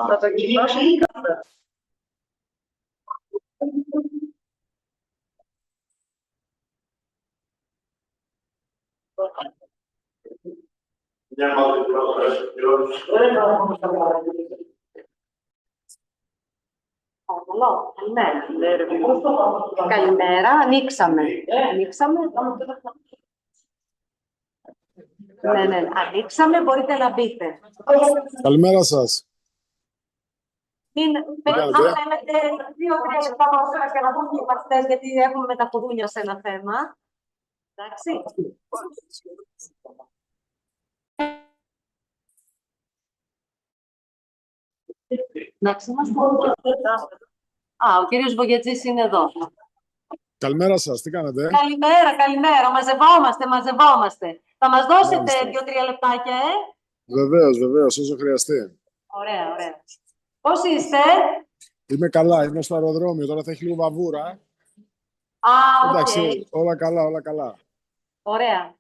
Θα το κοινώσω. Παρακαλώ, καλημέρα. Καλημέρα, ανοίξαμε. Ναι, ανοίξαμε, μπορείτε να μπείτε. Καλημέρα σας. Αν θέλετε 2-3 λεπτά παραπέρα και να πούμε και παστές, γιατί έχουμε με τα κουδούνια σε ένα θέμα. Εντάξει. Να ξεμαστούμε. Ο κύριος Βογιατζής είναι εδώ. Καλημέρα σας, τι κάνετε? Καλημέρα. Μαζευόμαστε. Θα μας δώσετε 2-3 λεπτάκια, Βεβαίως, όσο χρειαστεί. Ωραία. Πώς είστε? Είμαι καλά, είμαι στο αεροδρόμιο, τώρα θα έχει λίγο βαβούρα. Εντάξει, όλα καλά. Ωραία.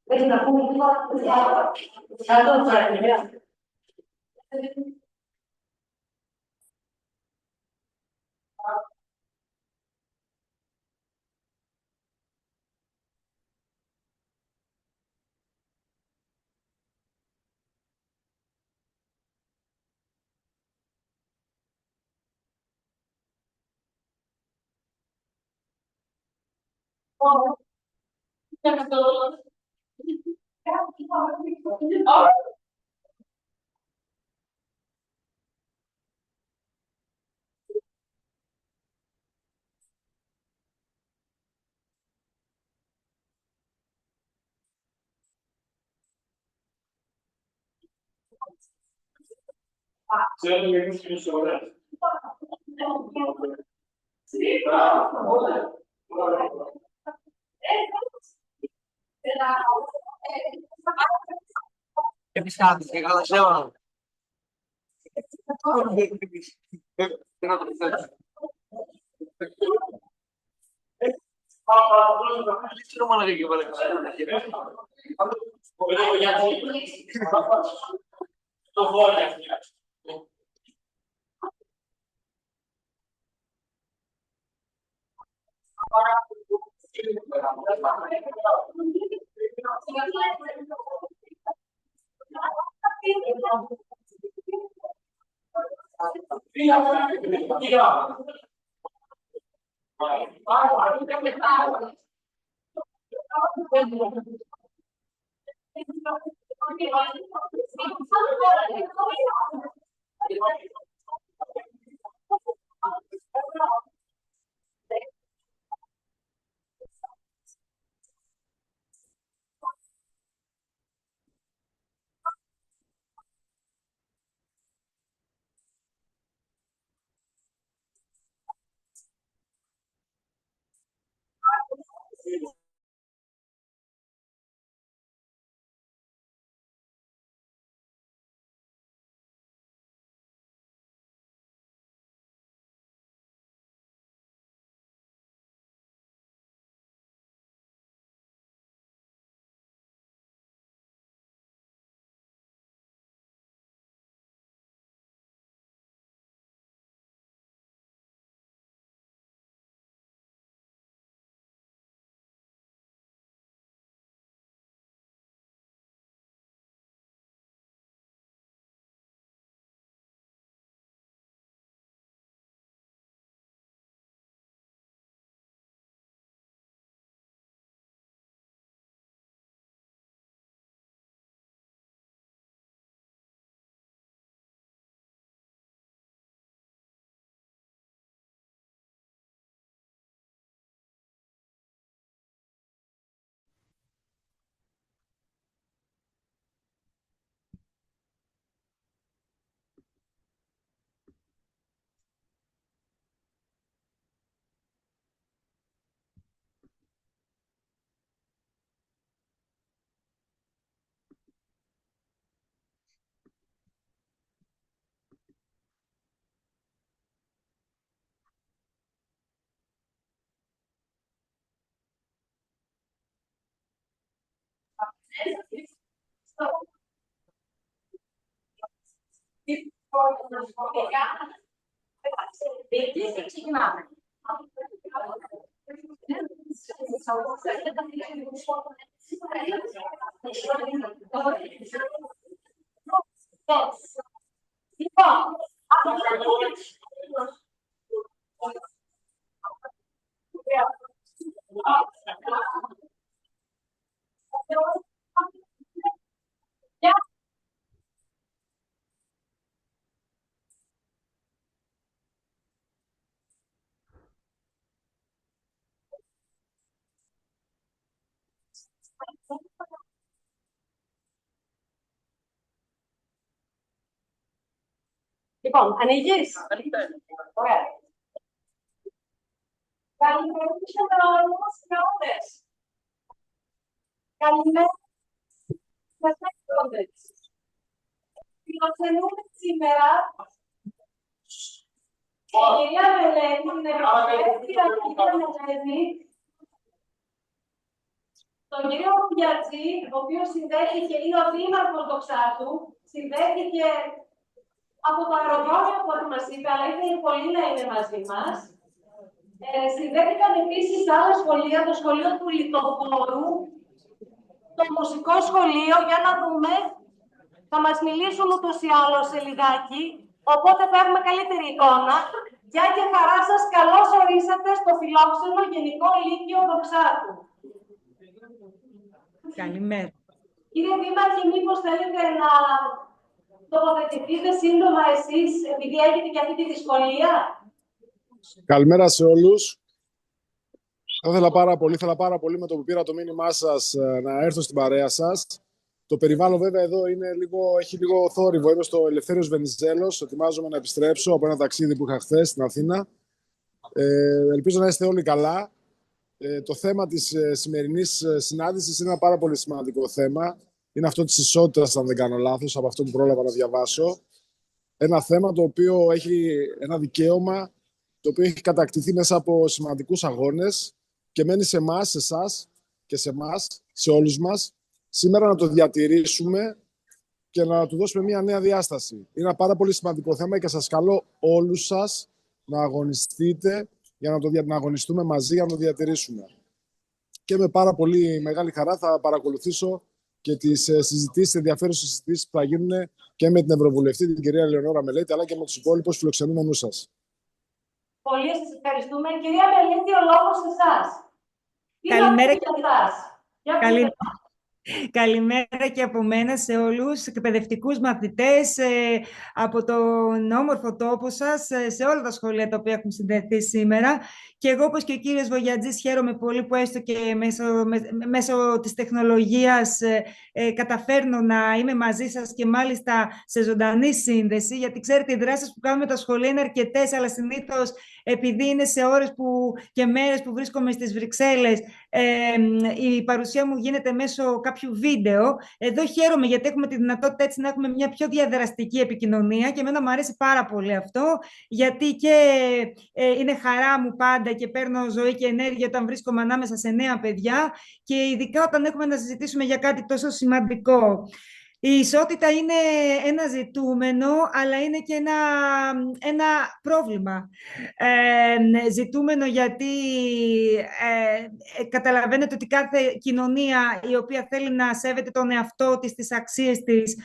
Έχει να πούμε Ξεκινάμε. Λοιπόν, ανοίγεις. Ωραία. Καλημέρα στους αγρότες. Καλημέρα στους αγρότες. Φιλοξενούμε σήμερα την κυρία Μελένη, την Ευρωπαϊκή Μελένη, τον κύριο Μπουγιατζή, ο οποίος συνδέθηκε, είναι ο δήμαρχος Δοξάτου, συνδέθηκε από το αεροδρόμιο που μας είπε, αλλά ήθελε πολύ να είναι μαζί μας. Συνδέθηκαν επίσης άλλα σχολεία, το σχολείο του Λιτοφόρου, το μουσικό σχολείο, για να δούμε. Θα μας μιλήσουν ούτως ή άλλως σε λιγάκι, οπότε θα έχουμε καλύτερη εικόνα. Γεια και χαρά σας, καλώς ορίσατε στο φιλόξενο Γενικό Λύκειο Δοξάτου. Καλημέρα. Κύριε Δήμαρχε, μήπως θέλετε να τοποθετηθείτε σύντομα εσείς, επειδή έχετε και αυτή τη δυσκολία? Καλημέρα σε όλους. Ήθελα πάρα πολύ με το που πήρα το μήνυμά σας να έρθω στην παρέα σας. Το περιβάλλον βέβαια εδώ έχει λίγο θόρυβο. Είμαι στο Ελευθέριος Βενιζέλος. Ετοιμάζομαι να επιστρέψω από ένα ταξίδι που είχα χθες στην Αθήνα. Ελπίζω να είστε όλοι καλά. Το θέμα της σημερινής συνάντησης είναι ένα πάρα πολύ σημαντικό θέμα. Είναι αυτό της ισότητας, αν δεν κάνω λάθος, από αυτό που πρόλαβα να διαβάσω. Ένα θέμα το οποίο έχει ένα δικαίωμα, το οποίο έχει κατακτηθεί μέσα από σημαντικούς αγώνες και μένει σε εμάς, σε εσάς και σε εμάς, σε όλους μας, σήμερα να το διατηρήσουμε και να του δώσουμε μια νέα διάσταση. Είναι ένα πάρα πολύ σημαντικό θέμα και σας καλώ όλους σας να αγωνιστείτε για να αγωνιστούμε μαζί για να το διατηρήσουμε. Και με πάρα πολύ μεγάλη χαρά θα παρακολουθήσω και τις ενδιαφέρουσες συζητήσεις που θα γίνουν και με την Ευρωβουλευτή, την κυρία Ελεονόρα Μελέτη, αλλά και με τους υπόλοιπους φιλοξενούμενους σας. Πολύ σας ευχαριστούμε. Κυρία Μελέτη, ο λόγος σε εσάς. Καλημέρα και εσάς. Καλημέρα και από μένα σε όλους τους εκπαιδευτικούς μαθητές από τον όμορφο τόπο σας, σε όλα τα σχολεία τα οποία έχουν συνδεθεί σήμερα. Και εγώ, όπως και ο κύριος Βογιατζής, χαίρομαι πολύ που έστω και μέσω της τεχνολογίας καταφέρνω να είμαι μαζί σας και μάλιστα σε ζωντανή σύνδεση, γιατί ξέρετε οι δράσεις που κάνουμε τα σχολεία είναι αρκετές, αλλά συνήθως επειδή είναι σε ώρες και μέρες που βρίσκομαι στις Βρυξέλλες, η παρουσία μου γίνεται μέσω κάποιου βίντεο. Εδώ χαίρομαι γιατί έχουμε τη δυνατότητα έτσι να έχουμε μια πιο διαδραστική επικοινωνία και εμένα μου αρέσει πάρα πολύ αυτό, γιατί και είναι χαρά μου πάντα και παίρνω ζωή και ενέργεια όταν βρίσκομαι ανάμεσα σε νέα παιδιά και ειδικά όταν έχουμε να συζητήσουμε για κάτι τόσο σημαντικό. Η ισότητα είναι ένα ζητούμενο, αλλά είναι και ένα πρόβλημα. Ζητούμενο γιατί καταλαβαίνετε ότι κάθε κοινωνία η οποία θέλει να σέβεται τον εαυτό της, τις αξίες της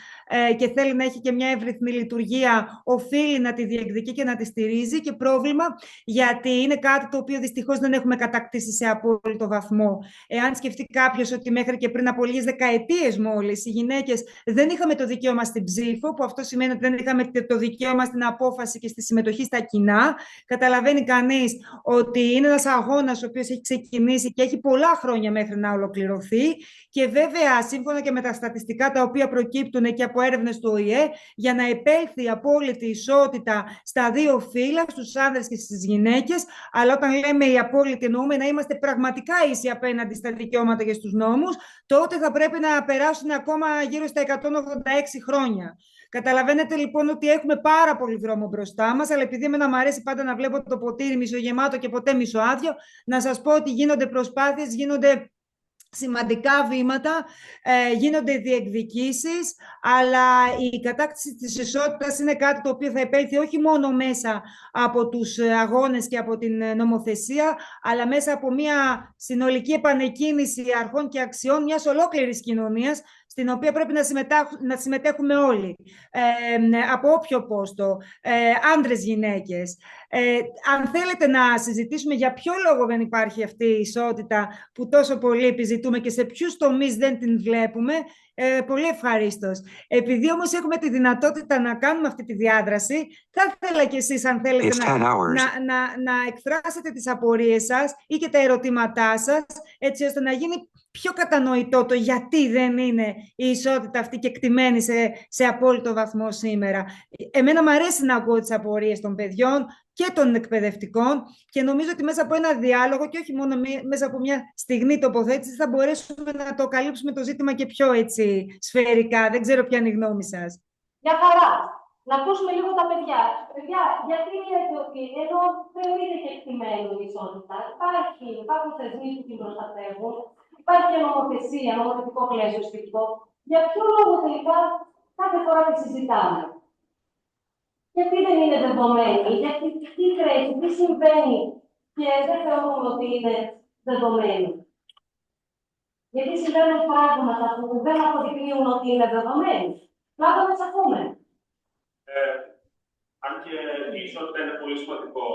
και θέλει να έχει και μια εύρυθμη λειτουργία, οφείλει να τη διεκδικεί και να τη στηρίζει, και πρόβλημα γιατί είναι κάτι το οποίο δυστυχώς δεν έχουμε κατακτήσει σε απόλυτο βαθμό. Εάν σκεφτεί κάποιος ότι μέχρι και πριν από λίγες δεκαετίες μόλις οι γυναίκες δεν είχαμε το δικαίωμα στην ψήφο, που αυτό σημαίνει ότι δεν είχαμε το δικαίωμα στην απόφαση και στη συμμετοχή στα κοινά, καταλαβαίνει κανείς ότι είναι ένας αγώνας ο οποίος έχει ξεκινήσει και έχει πολλά χρόνια μέχρι να ολοκληρωθεί. Και βέβαια, σύμφωνα και με τα στατιστικά τα οποία προκύπτουν και από έρευνες του ΟΗΕ, για να επέλθει η απόλυτη ισότητα στα δύο φύλλα, στους άνδρες και στις γυναίκες, αλλά όταν λέμε η απόλυτη εννοούμε να είμαστε πραγματικά ίσοι απέναντι στα δικαιώματα και στους νόμους, τότε θα πρέπει να περάσουν ακόμα γύρω στα 186 χρόνια. Καταλαβαίνετε λοιπόν ότι έχουμε πάρα πολύ δρόμο μπροστά μας, αλλά επειδή εμένα μου αρέσει πάντα να βλέπω το ποτήρι μισογεμάτο και ποτέ μισοάδιο, να σας πω ότι γίνονται προσπάθειες, γίνονται σημαντικά βήματα, γίνονται διεκδικήσεις, αλλά η κατάκτηση της ισότητας είναι κάτι το οποίο θα επέλθει όχι μόνο μέσα από τους αγώνες και από την νομοθεσία, αλλά μέσα από μια συνολική επανεκκίνηση αρχών και αξιών μιας ολόκληρης κοινωνίας, στην οποία πρέπει να συμμετέχουμε όλοι, από όποιο πόστο, άντρες, γυναίκες. Αν θέλετε να συζητήσουμε για ποιο λόγο δεν υπάρχει αυτή η ισότητα που τόσο πολύ επιζητούμε και σε ποιους τομείς δεν την βλέπουμε, πολύ ευχαρίστως. Επειδή όμως έχουμε τη δυνατότητα να κάνουμε αυτή τη διάδραση, θα ήθελα κι εσείς, αν θέλετε, να εκφράσετε τις απορίες σας ή και τα ερωτήματά σας, έτσι ώστε να γίνει πιο κατανοητό το γιατί δεν είναι η ισότητα αυτή κεκτημένη σε απόλυτο βαθμό σήμερα. Εμένα μου αρέσει να ακούω τις απορίες των παιδιών και των εκπαιδευτικών και νομίζω ότι μέσα από ένα διάλογο και όχι μόνο μέσα από μια στιγμή τοποθέτηση θα μπορέσουμε να το καλύψουμε το ζήτημα και πιο έτσι σφαιρικά. Δεν ξέρω ποια είναι η γνώμη σας. Για χαρά. Να ακούσουμε λίγο τα παιδιά. Παιδιά, γιατί λέτε ότι ενώ θεωρείται κεκτημένο η ισότητα, υπάρχουν θεσμοί που την προστατεύουν, υπάρχει και νομοθεσία, νομοθετικό πλαίσιο σχετικό. Για ποιο λόγο τελικά κάθε φορά τη συζητάμε? Γιατί δεν είναι δεδομένη, γιατί τι τρέχει, τι συμβαίνει και δεν θεωρούμε ότι είναι δεδομένη? Γιατί συμβαίνουν πράγματα που δεν αποδεικνύουν ότι είναι δεδομένοι. Λάβω να ακούμε. Αν και η ισότητα είναι πολύ σημαντικό.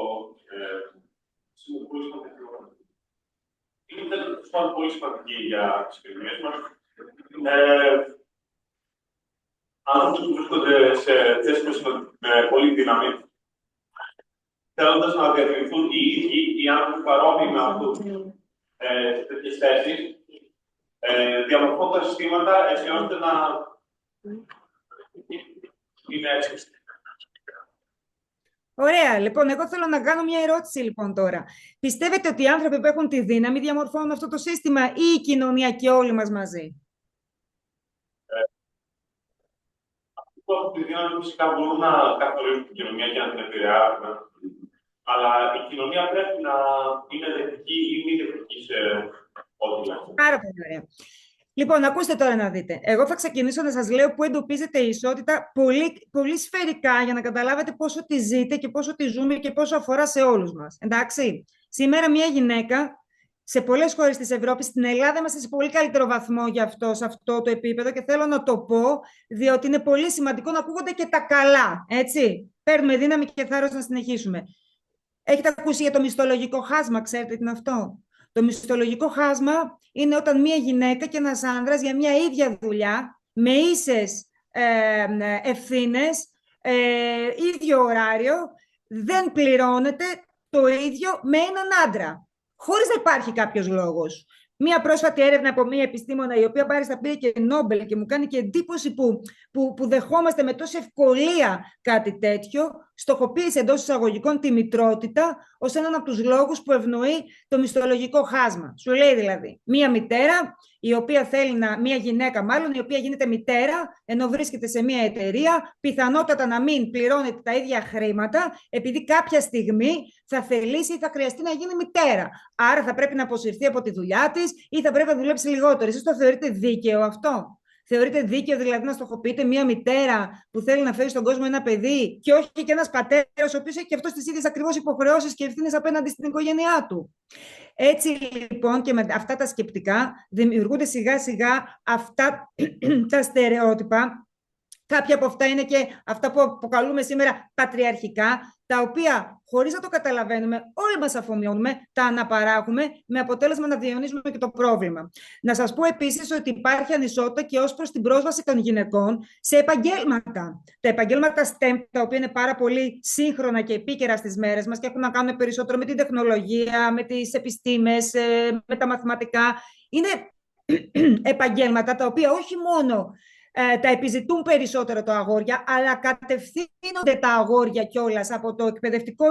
Είναι πολύ σημαντική για τις κοινωνίες μας. Άνθρωπους που βρίσκονται σε θέσεις με πολύ δύναμη, θέλοντας να διατηρηθούν οι ίδιοι οι άνθρωποι παρόμοιοι με αυτούς σε τέτοιες θέσεις, διαμορφώνουν τα συστήματα έτσι ώστε να είναι έτσι. Ωραία. Λοιπόν, εγώ θέλω να κάνω μια ερώτηση λοιπόν τώρα. Πιστεύετε ότι οι άνθρωποι που έχουν τη δύναμη διαμορφώνουν αυτό το σύστημα ή η κοινωνία και όλοι μας μαζί? Αυτοί που έχουν τη δύναμη φυσικά μπορούν να καθορίσουν την κοινωνία και να την επηρεάσουν. Αλλά η κοινωνία πρέπει να είναι δεκτική ή μη δεκτική σε ό,τι λέμε. Πάρα πολύ ωραία. Λοιπόν, ακούστε τώρα να δείτε. Εγώ θα ξεκινήσω να σας λέω πού εντοπίζεται η ισότητα πολύ, πολύ σφαιρικά για να καταλάβετε πόσο τη ζείτε και πόσο τη ζούμε και πόσο αφορά σε όλους μας. Εντάξει. Σήμερα μια γυναίκα σε πολλές χώρες της Ευρώπης, στην Ελλάδα είμαστε σε πολύ καλύτερο βαθμό γι' αυτό, σε αυτό το επίπεδο και θέλω να το πω, διότι είναι πολύ σημαντικό να ακούγονται και τα καλά, έτσι. Παίρνουμε δύναμη και θάρρος να συνεχίσουμε. Έχετε ακούσει για το μισθολογικό χάσμα, ξέρετε τι είναι αυτό? Το μισθολογικό χάσμα είναι όταν μία γυναίκα και ένας άνδρας για μια ίδια δουλειά, με ίσες ευθύνες, ίδιο ωράριο, δεν πληρώνεται το ίδιο με έναν άντρα, χωρίς να υπάρχει κάποιος λόγος. Μία πρόσφατη έρευνα από μία επιστήμονα, η οποία μάλιστα πήρε και Νόμπελ και μου κάνει και εντύπωση που δεχόμαστε με τόση ευκολία κάτι τέτοιο, στοχοποίησε εντός εισαγωγικών τη μητρότητα ως έναν από τους λόγους που ευνοεί το μισθολογικό χάσμα. Σου λέει δηλαδή, μία μητέρα, μία γυναίκα μάλλον, η οποία γίνεται μητέρα, ενώ βρίσκεται σε μία εταιρεία, πιθανότατα να μην πληρώνεται τα ίδια χρήματα, επειδή κάποια στιγμή θα θελήσει ή θα χρειαστεί να γίνει μητέρα. Άρα θα πρέπει να αποσυρθεί από τη δουλειά της ή θα πρέπει να δουλέψει λιγότερο. Εσείς το θεωρείτε δίκαιο αυτό? Θεωρείτε δίκαιο δηλαδή να στοχοποιείτε μία μητέρα που θέλει να φέρει στον κόσμο ένα παιδί και όχι και ένας πατέρας ο οποίος έχει και αυτός τις ίδιες ακριβώς υποχρεώσεις και ευθύνες απέναντι στην οικογένειά του? Έτσι λοιπόν και με αυτά τα σκεπτικά δημιουργούνται σιγά σιγά αυτά τα στερεότυπα. Κάποια από αυτά είναι και αυτά που αποκαλούμε σήμερα πατριαρχικά, τα οποία χωρίς να το καταλαβαίνουμε όλοι μας αφομοιώνουμε, τα αναπαράγουμε με αποτέλεσμα να διαιωνίζουμε και το πρόβλημα. Να σας πω επίσης ότι υπάρχει ανισότητα και ως προς την πρόσβαση των γυναικών σε επαγγέλματα. Τα επαγγέλματα STEM, τα οποία είναι πάρα πολύ σύγχρονα και επίκαιρα στις μέρες μας και έχουν να κάνουν περισσότερο με την τεχνολογία, με τις επιστήμες, με τα μαθηματικά, είναι επαγγέλματα τα οποία όχι μόνο τα επιζητούν περισσότερο τα αγόρια, αλλά κατευθύνονται τα αγόρια κιόλας από το εκπαιδευτικό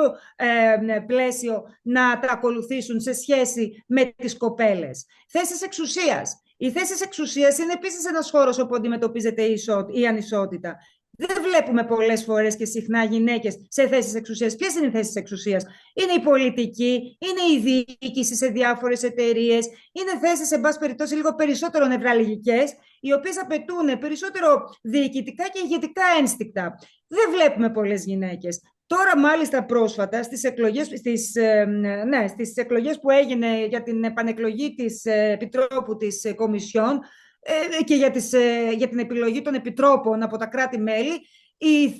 πλαίσιο να τα ακολουθήσουν σε σχέση με τις κοπέλες. Θέσεις εξουσίας. Οι θέσεις εξουσίας είναι επίσης ένας χώρος όπου αντιμετωπίζεται η ανισότητα. Δεν βλέπουμε πολλές φορές και συχνά γυναίκες σε θέσεις εξουσίας. Ποιες είναι οι θέσεις εξουσίας? Είναι η πολιτική, είναι η διοίκηση σε διάφορες εταιρείες, είναι θέσεις, σε πάση περιπτώσει, λίγο περισσότερο νευραλγικές, οι οποίες απαιτούν περισσότερο διοικητικά και ηγετικά ένστικτα. Δεν βλέπουμε πολλές γυναίκες. Τώρα, μάλιστα, πρόσφατα, στις εκλογές που έγινε για την επανεκλογή της Επιτρόπου της Κομισιόν, και για την επιλογή των επιτρόπων από τα κράτη-μέλη,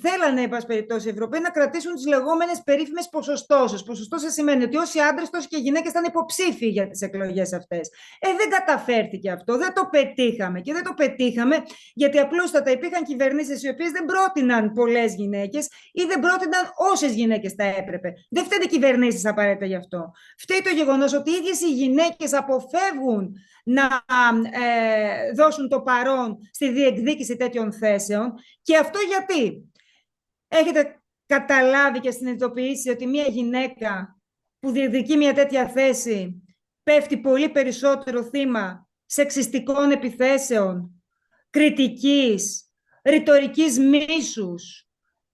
θέλανε, εν πάση περιπτώσει, οι Ευρωπαίοι να κρατήσουν τις λεγόμενες περίφημες ποσοστώσεις. Ποσοστώσεις σημαίνει ότι όσοι άντρες, τόσοι και γυναίκες ήταν υποψήφοι για τις εκλογές αυτές. Δεν καταφέρθηκε αυτό, δεν το πετύχαμε. Και δεν το πετύχαμε γιατί απλούστατα υπήρχαν κυβερνήσεις οι οποίες δεν πρότειναν πολλές γυναίκες ή δεν πρότειναν όσες γυναίκες θα έπρεπε. Δεν φταίνε οι κυβερνήσεις απαραίτητα γι' αυτό. Φταίει το γεγονός ότι οι ίδιες οι γυναίκες αποφεύγουν να δώσουν το παρόν στη διεκδίκηση τέτοιων θέσεων. Και αυτό γιατί? Έχετε καταλάβει και συνειδητοποιήσει ότι μια γυναίκα που διεκδικεί μια τέτοια θέση πέφτει πολύ περισσότερο θύμα σεξιστικών επιθέσεων, κριτικής, ρητορικής μίσους,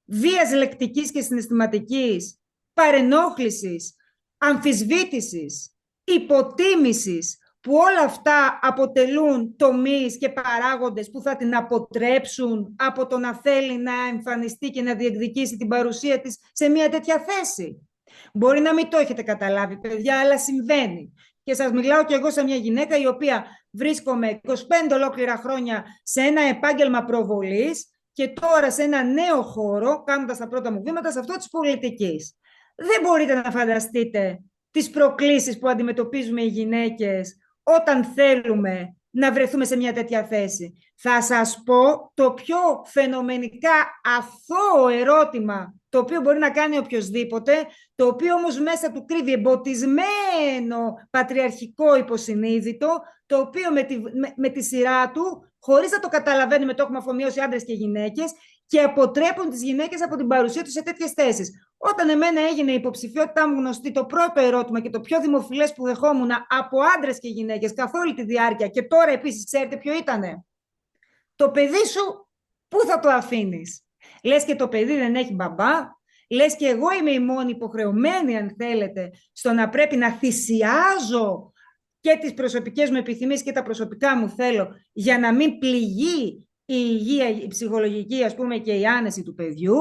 βίας λεκτικής και συναισθηματικής, παρενόχλησης, αμφισβήτησης, υποτίμησης, που όλα αυτά αποτελούν τομείς και παράγοντες που θα την αποτρέψουν από το να θέλει να εμφανιστεί και να διεκδικήσει την παρουσία της σε μια τέτοια θέση. Μπορεί να μην το έχετε καταλάβει, παιδιά, αλλά συμβαίνει. Και σας μιλάω κι εγώ σαν μια γυναίκα η οποία βρίσκομαι 25 ολόκληρα χρόνια σε ένα επάγγελμα προβολής και τώρα σε ένα νέο χώρο, κάνοντας τα πρώτα μου βήματα σε αυτό της πολιτικής. Δεν μπορείτε να φανταστείτε τις προκλήσεις που αντιμετωπίζουμε οι γυναίκες όταν θέλουμε να βρεθούμε σε μια τέτοια θέση. Θα σας πω το πιο φαινομενικά αθώο ερώτημα το οποίο μπορεί να κάνει οποιοσδήποτε, το οποίο όμως μέσα του κρύβει εμποτισμένο πατριαρχικό υποσυνείδητο, το οποίο με τη σειρά του, χωρίς να το καταλαβαίνουμε, το έχουμε αφομοιώσει άντρες και γυναίκες, και αποτρέπουν τις γυναίκες από την παρουσία τους σε τέτοιες θέσεις. Όταν εμένα έγινε η υποψηφιότητά μου γνωστή, το πρώτο ερώτημα και το πιο δημοφιλές που δεχόμουν από άντρες και γυναίκες καθ' όλη τη διάρκεια, και τώρα επίσης, ξέρετε ποιο ήτανε? Το παιδί σου, πού θα το αφήνεις? Λες και το παιδί δεν έχει μπαμπά? Λες και εγώ είμαι η μόνη υποχρεωμένη, αν θέλετε, στο να πρέπει να θυσιάζω και τις προσωπικές μου επιθυμίες και τα προσωπικά μου θέλω για να μην πληγεί η υγεία, η ψυχολογική, ας πούμε, και η άνεση του παιδιού?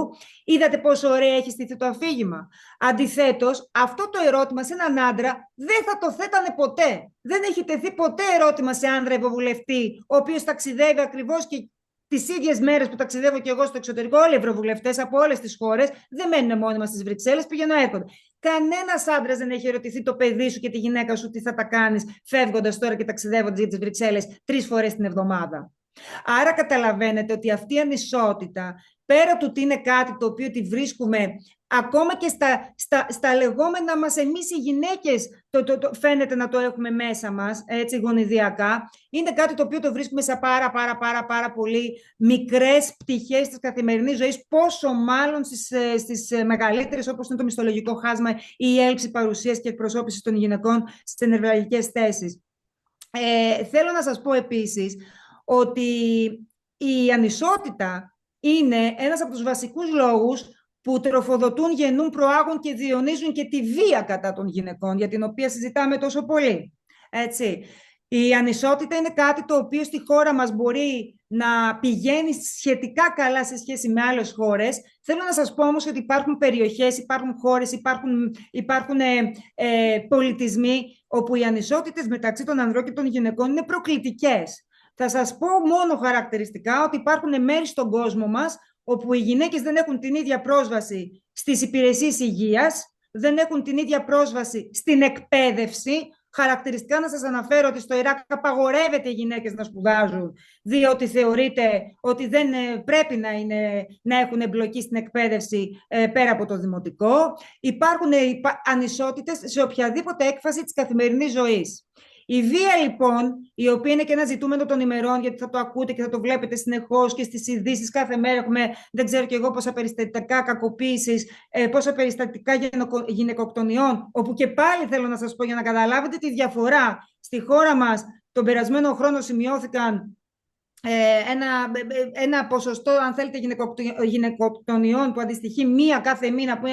Είδατε πόσο ωραία έχει στηθεί το αφήγημα? Αντιθέτως, αυτό το ερώτημα σε έναν άντρα δεν θα το θέτανε ποτέ. Δεν έχει τεθεί ποτέ ερώτημα σε άνδρα ευρωβουλευτή, ο οποίος ταξιδεύει ακριβώς και τις ίδιες μέρες που ταξιδεύω και εγώ στο εξωτερικό. Όλοι οι ευρωβουλευτές από όλες τις χώρες δεν μένουν μόνιμα στις Βρυξέλλες, πηγαίνουν έρχονται. Κανένας άντρας δεν έχει ερωτηθεί το παιδί σου και τη γυναίκα σου τι θα τα κάνεις φεύγοντας τώρα και ταξιδεύοντας για τις Βρυξέλλες 3 φορές την εβδομάδα. Άρα καταλαβαίνετε ότι αυτή η ανισότητα, πέρα του ότι είναι κάτι το οποίο τη βρίσκουμε ακόμα και στα λεγόμενα μας εμείς οι γυναίκες, φαίνεται να το έχουμε μέσα μας, έτσι γονιδιακά, είναι κάτι το οποίο το βρίσκουμε σε πάρα πολύ μικρές πτυχές της καθημερινής ζωής, πόσο μάλλον στις μεγαλύτερες, όπως είναι το μισθολογικό χάσμα ή η έλλειψη παρουσίας και εκπροσώπησης των γυναικών στις νευραλγικές θέσεις. Θέλω να σας πω επίσης ότι η ανισότητα είναι ένας από τους βασικούς λόγους που τροφοδοτούν, γεννούν, προάγουν και διονύζουν και τη βία κατά των γυναικών, για την οποία συζητάμε τόσο πολύ. Έτσι. Η ανισότητα είναι κάτι το οποίο στη χώρα μας μπορεί να πηγαίνει σχετικά καλά σε σχέση με άλλες χώρες. Θέλω να σας πω όμως ότι υπάρχουν περιοχές, υπάρχουν χώρες, υπάρχουν πολιτισμοί όπου οι ανισότητες μεταξύ των ανδρών και των γυναικών είναι προκλητικές. Θα σας πω μόνο χαρακτηριστικά ότι υπάρχουν μέρη στον κόσμο μας όπου οι γυναίκες δεν έχουν την ίδια πρόσβαση στις υπηρεσίες υγείας, δεν έχουν την ίδια πρόσβαση στην εκπαίδευση. Χαρακτηριστικά να σας αναφέρω ότι στο Ιράκ απαγορεύεται οι γυναίκες να σπουδάζουν, διότι θεωρείται ότι δεν πρέπει να έχουν εμπλοκή στην εκπαίδευση πέρα από το δημοτικό. Υπάρχουν ανισότητες σε οποιαδήποτε έκφαση της καθημερινής ζωής. Η βία, λοιπόν, η οποία είναι και ένα ζητούμενο των ημερών, γιατί θα το ακούτε και θα το βλέπετε συνεχώς και στις ειδήσεις κάθε μέρα έχουμε, δεν ξέρω κι εγώ πόσα περιστατικά κακοποίησης, πόσα περιστατικά γυναικοκτονιών, όπου και πάλι θέλω να σας πω για να καταλάβετε τη διαφορά. Στη χώρα μας τον περασμένο χρόνο σημειώθηκαν ένα ποσοστό, αν θέλετε, γυναικοκτονιών που αντιστοιχεί μία κάθε μήνα, που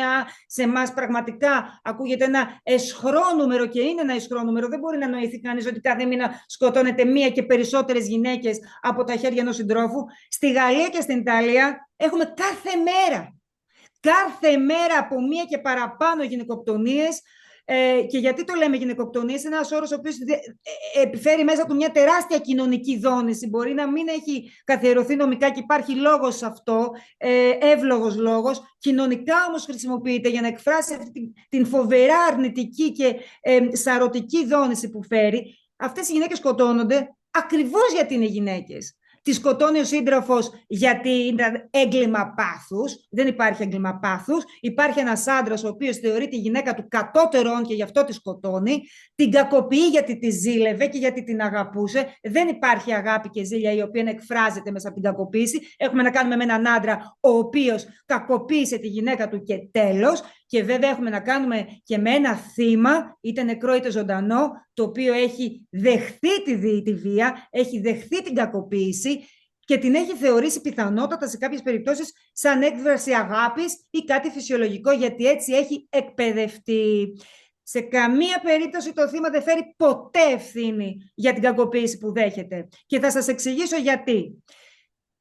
σε εμάς πραγματικά ακούγεται ένα αισχρό νούμερο, και είναι ένα αισχρό νούμερο. Δεν μπορεί να νοηθεί κανείς ότι κάθε μήνα σκοτώνεται μία και περισσότερες γυναίκες από τα χέρια ενός συντρόφου. Στη Γαλλία και στην Ιταλία έχουμε κάθε μέρα από μία και παραπάνω γυναικοκτονίες. Και γιατί το λέμε γυναικοκτονίες? Είναι ένας όρος ο οποίος επιφέρει μέσα του μια τεράστια κοινωνική δόνηση. Μπορεί να μην έχει καθιερωθεί νομικά και υπάρχει λόγος σε αυτό, εύλογος λόγος. Κοινωνικά όμως χρησιμοποιείται για να εκφράσει αυτή την φοβερά αρνητική και σαρωτική δόνηση που φέρει. Αυτές οι γυναίκες σκοτώνονται ακριβώς γιατί είναι γυναίκες. Τη σκοτώνει ο σύντροφος γιατί ήταν έγκλημα πάθους. Δεν υπάρχει έγκλημα πάθους. Υπάρχει ένας άντρας ο οποίος θεωρεί τη γυναίκα του κατώτερον και γι' αυτό τη σκοτώνει. Την κακοποιεί γιατί τη ζήλευε και γιατί την αγαπούσε. Δεν υπάρχει αγάπη και ζήλια η οποία εκφράζεται μέσα από την κακοποίηση. Έχουμε να κάνουμε με έναν άντρα ο οποίος κακοποίησε τη γυναίκα του και τέλος. Και βέβαια έχουμε να κάνουμε και με ένα θύμα, είτε νεκρό είτε ζωντανό, το οποίο έχει δεχθεί τη βία, έχει δεχθεί την κακοποίηση και την έχει θεωρήσει πιθανότατα σε κάποιες περιπτώσεις σαν έκφραση αγάπης ή κάτι φυσιολογικό, γιατί έτσι έχει εκπαιδευτεί. Σε καμία περίπτωση το θύμα δεν φέρει ποτέ ευθύνη για την κακοποίηση που δέχεται. Και θα σας εξηγήσω γιατί.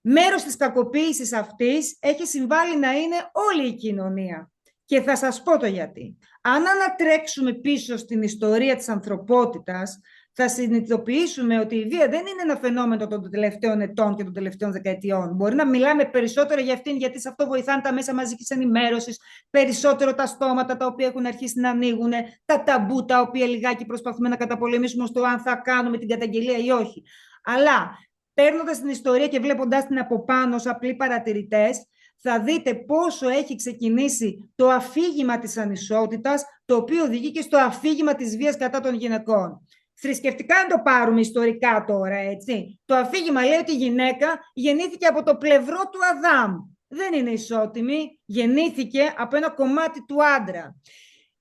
Μέρος της κακοποίησης αυτής έχει συμβάλει να είναι όλη η κοινωνία. Και θα σας πω το γιατί. Αν ανατρέξουμε πίσω στην ιστορία της ανθρωπότητας, θα συνειδητοποιήσουμε ότι η βία δεν είναι ένα φαινόμενο των τελευταίων ετών και των τελευταίων δεκαετιών. Μπορεί να μιλάμε περισσότερο για αυτήν, γιατί σε αυτό βοηθάνε τα μέσα μαζικής ενημέρωσης, περισσότερο τα στόματα τα οποία έχουν αρχίσει να ανοίγουν, τα ταμπού τα οποία λιγάκι προσπαθούμε να καταπολεμήσουμε στο αν θα κάνουμε την καταγγελία ή όχι. Αλλά παίρνοντας την ιστορία και βλέποντας την από πάνω ως απλοί παρατηρητές, θα δείτε πόσο έχει ξεκινήσει το αφήγημα της ανισότητας, το οποίο οδηγεί και στο αφήγημα της βίας κατά των γυναικών. Θρησκευτικά, αν το πάρουμε ιστορικά τώρα, έτσι, το αφήγημα λέει ότι η γυναίκα γεννήθηκε από το πλευρό του Αδάμ. Δεν είναι ισότιμη, γεννήθηκε από ένα κομμάτι του άντρα.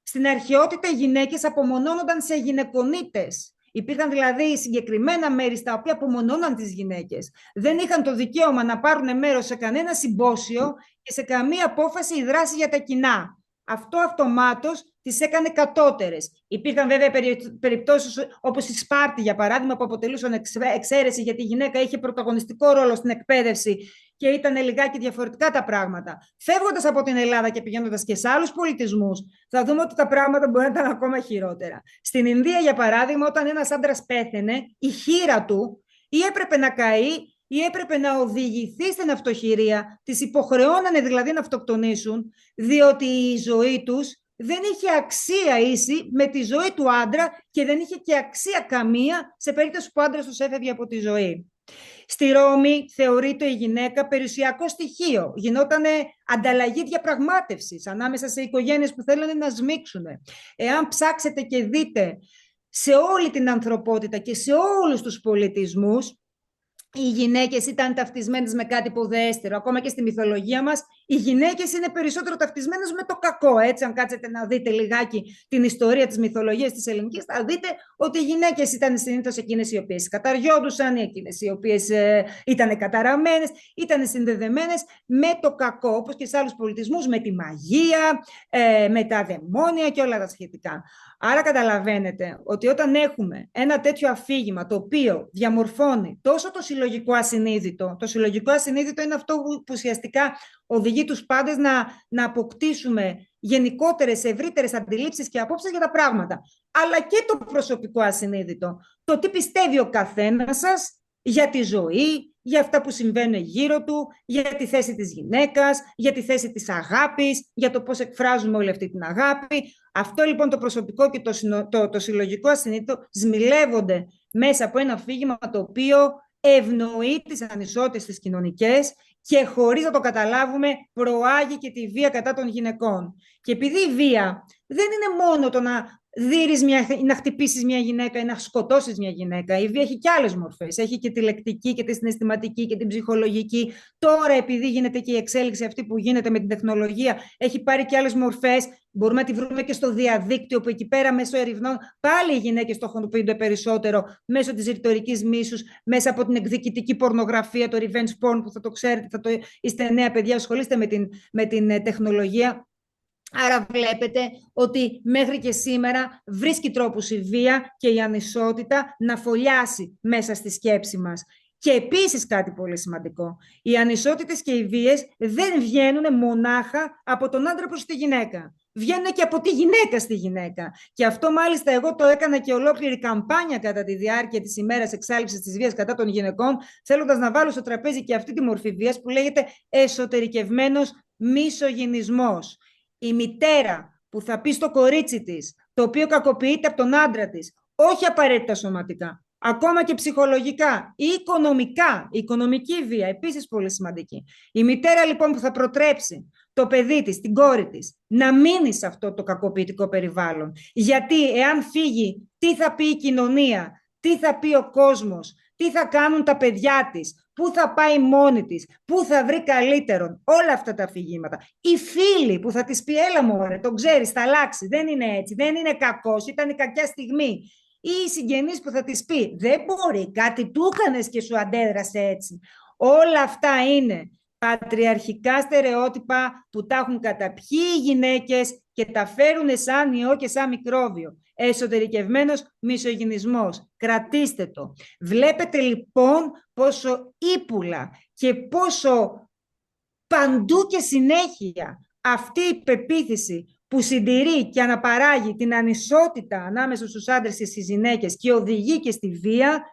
Στην αρχαιότητα οι γυναίκες απομονώνονταν σε γυναικονίτες. Υπήρχαν δηλαδή συγκεκριμένα μέρη στα οποία απομονώναν τις γυναίκες. Δεν είχαν το δικαίωμα να πάρουν μέρος σε κανένα συμπόσιο και σε καμία απόφαση ή δράση για τα κοινά. Αυτό αυτομάτως τις έκανε κατώτερες. Υπήρχαν βέβαια περιπτώσεις όπως η Σπάρτη, για παράδειγμα, που αποτελούσαν εξαίρεση, γιατί η γυναίκα είχε πρωταγωνιστικό ρόλο στην εκπαίδευση και ήταν λιγάκι διαφορετικά τα πράγματα. Φεύγοντας από την Ελλάδα και πηγαίνοντας και σε άλλους πολιτισμούς, θα δούμε ότι τα πράγματα μπορεί να ήταν ακόμα χειρότερα. Στην Ινδία, για παράδειγμα, όταν ένας άντρας πέθαινε, η χείρα του ή έπρεπε να καεί ή έπρεπε να οδηγηθεί στην αυτοχειρία, τις υποχρεώνανε δηλαδή να αυτοκτονήσουν, διότι η ζωή τους δεν είχε αξία ίση με τη ζωή του άντρα και δεν είχε και αξία καμία σε περίπτωση που ο άντρας τους έφευγε από τη ζωή. Στη Ρώμη θεωρείται η γυναίκα περιουσιακό στοιχείο. Γινότανε ανταλλαγή διαπραγμάτευσης ανάμεσα σε οικογένειες που θέλανε να σμίξουν. Εάν ψάξετε και δείτε σε όλη την ανθρωπότητα και σε όλους τους πολιτισμούς, οι γυναίκες ήταν ταυτισμένες με κάτι ποδέστερο. Ακόμα και στη μυθολογία μας, οι γυναίκες είναι περισσότερο ταυτισμένες με το κακό. Έτσι, αν κάτσετε να δείτε λιγάκι την ιστορία της μυθολογίας της ελληνικής, θα δείτε ότι οι γυναίκες ήταν συνήθως εκείνες οι οποίες καταριόντουσαν, εκείνες οι οποίες ήταν καταραμένες, ήταν συνδεδεμένες με το κακό, όπως και σε άλλους πολιτισμούς, με τη μαγεία, με τα δαιμόνια και όλα τα σχετικά. Άρα καταλαβαίνετε ότι όταν έχουμε ένα τέτοιο αφήγημα το οποίο διαμορφώνει τόσο το συλλογικό ασυνείδητο, το συλλογικό ασυνείδητο είναι αυτό που ουσιαστικά οδηγεί τους πάντες να αποκτήσουμε γενικότερες, ευρύτερες αντιλήψεις και απόψεις για τα πράγματα, αλλά και το προσωπικό ασυνείδητο, το τι πιστεύει ο καθένας σας για τη ζωή, για αυτά που συμβαίνουν γύρω του, για τη θέση της γυναίκας, για τη θέση της αγάπης, για το πώς εκφράζουμε όλη αυτή την αγάπη. Αυτό λοιπόν το προσωπικό και το συλλογικό ασυνείδητο σμιλεύονται μέσα από ένα αφήγημα το οποίο ευνοεί τις ανισότητες τις κοινωνικές και χωρίς να το καταλάβουμε προάγει και τη βία κατά των γυναικών. Και επειδή η βία δεν είναι μόνο το να να χτυπήσεις μια γυναίκα ή να σκοτώσεις μια γυναίκα. Η βία έχει και άλλες μορφές. Έχει και τη λεκτική και τη συναισθηματική και την ψυχολογική. Τώρα, επειδή γίνεται και η εξέλιξη αυτή που γίνεται με την τεχνολογία, έχει πάρει και άλλες μορφές. Μπορούμε να τη βρούμε και στο διαδίκτυο, που εκεί πέρα μέσω ερευνών πάλι οι γυναίκες στοχοποιούνται περισσότερο μέσω της ρητορικής μίσους, μέσα από την εκδικητική πορνογραφία, το revenge porn, που θα το ξέρετε, είστε νέα παιδιά, ασχολείστε με την τεχνολογία. Άρα βλέπετε ότι μέχρι και σήμερα βρίσκει τρόπους η βία και η ανισότητα να φωλιάσει μέσα στη σκέψη μας. Και επίσης κάτι πολύ σημαντικό, οι ανισότητες και οι βίες δεν βγαίνουν μονάχα από τον άντρα προς τη γυναίκα. Βγαίνουν και από τη γυναίκα στη γυναίκα. Και αυτό μάλιστα εγώ το έκανα και ολόκληρη καμπάνια κατά τη διάρκεια της ημέρας εξάλειψης της βίας κατά των γυναικών, θέλοντας να βάλω στο τραπέζι και αυτή τη μορφή βίας που λέγεται εσωτερικευμένος μισογυνισμός. Η μητέρα που θα πει στο κορίτσι της, το οποίο κακοποιείται από τον άντρα της, όχι απαραίτητα σωματικά, ακόμα και ψυχολογικά ή οικονομικά, η οικονομική βία, επίσης πολύ σημαντική. Η μητέρα λοιπόν που θα προτρέψει το παιδί της, την κόρη της, να μείνει σε αυτό το κακοποιητικό περιβάλλον. Γιατί εάν φύγει, τι θα πει η κοινωνία, τι θα πει ο κόσμος, τι θα κάνουν τα παιδιά της, πού θα πάει μόνη της, πού θα βρει καλύτερον, όλα αυτά τα αφηγήματα. Οι φίλοι που θα της πει, έλα μωρέ, τον ξέρεις, θα αλλάξει, δεν είναι έτσι, δεν είναι κακός, ήταν η κακιά στιγμή. Ή οι συγγενείς που θα της πει, δεν μπορεί, κάτι του έκανες και σου αντέδρασε έτσι. Όλα αυτά είναι πατριαρχικά στερεότυπα που τα έχουν καταπιεί οι γυναίκες και τα φέρουν σαν ιό και σαν μικρόβιο. Εσωτερικευμένος μισογυνισμός. Κρατήστε το. Βλέπετε λοιπόν πόσο ύπουλα και πόσο παντού και συνέχεια αυτή η πεποίθηση που συντηρεί και αναπαράγει την ανισότητα ανάμεσα στους άντρες και στις γυναίκες και οδηγεί και στη βία,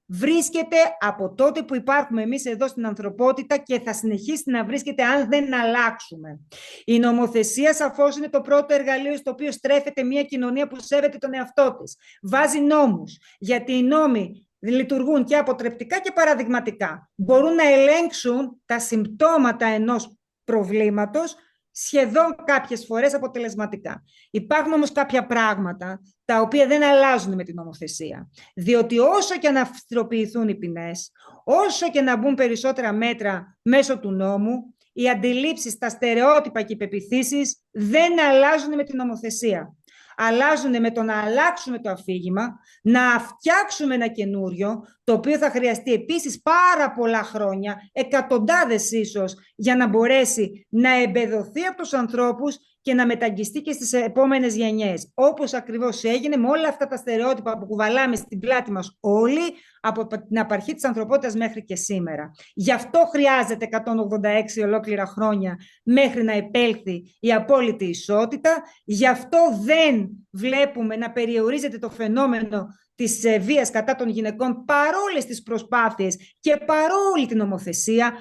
βρίσκεται από τότε που υπάρχουμε εμείς εδώ στην ανθρωπότητα και θα συνεχίσει να βρίσκεται αν δεν αλλάξουμε. Η νομοθεσία σαφώς είναι το πρώτο εργαλείο στο οποίο στρέφεται μια κοινωνία που σέβεται τον εαυτό της. Βάζει νόμους, γιατί οι νόμοι λειτουργούν και αποτρεπτικά και παραδειγματικά. Μπορούν να ελέγξουν τα συμπτώματα ενός προβλήματος σχεδόν κάποιες φορές αποτελεσματικά. Υπάρχουν όμως κάποια πράγματα τα οποία δεν αλλάζουν με την νομοθεσία. Διότι όσο και να αυστηροποιηθούν οι ποινές, όσο και να μπουν περισσότερα μέτρα μέσω του νόμου, οι αντιλήψεις, τα στερεότυπα και οι πεποιθήσεις δεν αλλάζουν με την νομοθεσία. Αλλάζουν με το να αλλάξουμε το αφήγημα, να φτιάξουμε ένα καινούριο, το οποίο θα χρειαστεί επίσης πάρα πολλά χρόνια, εκατοντάδες ίσως, για να μπορέσει να εμπεδοθεί από τους ανθρώπους και να μεταγγιστεί και στις επόμενες γενιές. Όπως ακριβώς έγινε με όλα αυτά τα στερεότυπα που κουβαλάμε στην πλάτη μας όλοι, από την απαρχή της ανθρωπότητας μέχρι και σήμερα. Γι' αυτό χρειάζεται 186 ολόκληρα χρόνια μέχρι να επέλθει η απόλυτη ισότητα. Γι' αυτό δεν βλέπουμε να περιορίζεται το φαινόμενο της βίας κατά των γυναικών παρόλες τις προσπάθειες και παρόλη την νομοθεσία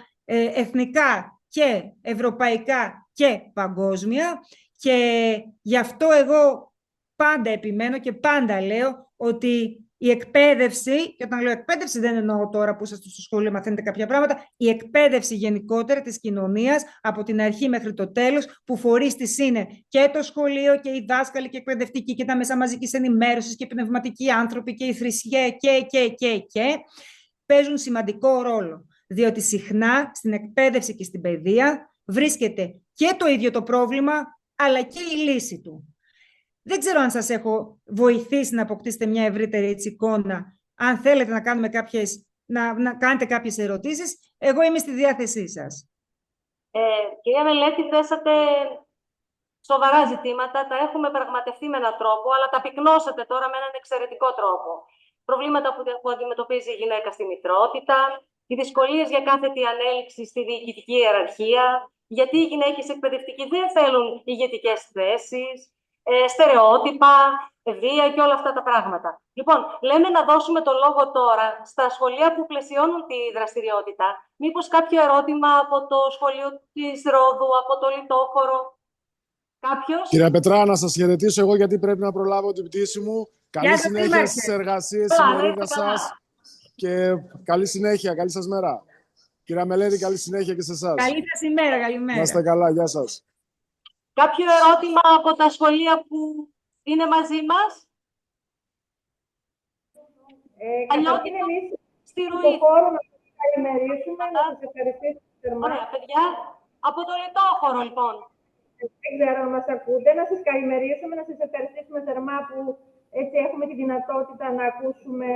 εθνικά και ευρωπαϊκά και παγκόσμια. Και γι' αυτό εγώ πάντα επιμένω και πάντα λέω ότι η εκπαίδευση, και όταν λέω εκπαίδευση δεν εννοώ τώρα που είσαστε στο σχολείο μαθαίνετε κάποια πράγματα, η εκπαίδευση γενικότερα της κοινωνίας από την αρχή μέχρι το τέλος, που φορείς της είναι και το σχολείο και οι δάσκαλοι και οι εκπαιδευτικοί και τα μέσα μαζικής ενημέρωσης και οι πνευματικοί άνθρωποι και η θρησκεία και παίζουν σημαντικό ρόλο. Διότι συχνά στην εκπαίδευση και στην παιδεία βρίσκεται και το ίδιο το πρόβλημα, αλλά και η λύση του. Δεν ξέρω αν σας έχω βοηθήσει να αποκτήσετε μια ευρύτερη εικόνα. Αν θέλετε να κάνετε κάποιες ερωτήσεις, εγώ είμαι στη διάθεσή σας. Κυρία Μελέτη, θέσατε σοβαρά ζητήματα, τα έχουμε πραγματευτεί με έναν τρόπο, αλλά τα πυκνώσατε τώρα με έναν εξαιρετικό τρόπο. Προβλήματα που αντιμετωπίζει η γυναίκα στη μητρότητα, οι δυσκολίες για κάθετη ανέλυξη στη διοικητική ιεραρχία, γιατί οι γυναίκες εκπαιδευτικοί δεν θέλουν ηγετικές θέσεις, στερεότυπα, βία και όλα αυτά τα πράγματα. Λοιπόν, λέμε να δώσουμε το λόγο τώρα στα σχολεία που πλαισιώνουν τη δραστηριότητα. Μήπως κάποιο ερώτημα από το σχολείο της Ρόδου, από το Λιτόχωρο, κάποιος? Κυρία Πετρά, να σας χαιρετήσω εγώ γιατί πρέπει να προλάβω την πτήση μου. Καλή συνέχεια στις εργασίες, ημερίδα σας και καλή συνέχεια, καλή σας μέρα. Κυρία Μελέτη, καλή συνέχεια και σε εσάς. Καλή σας ημέρα, καλημέρα. Να είστε καλά, γεια σας. Κάποιο ερώτημα από τα σχολεία που είναι μαζί μας? Καταρχήν εμείς στη στο ροή. χώρο να σας καλημερίσουμε, να σας ευχαριστήσουμε θερμά. Ωραία, παιδιά. Από το λιτόχωρο, λοιπόν. Δεν ξέρω αν μας ακούτε. Να σας καλημερίσουμε, να σας ευχαριστήσουμε θερμά που έτσι έχουμε τη δυνατότητα να ακούσουμε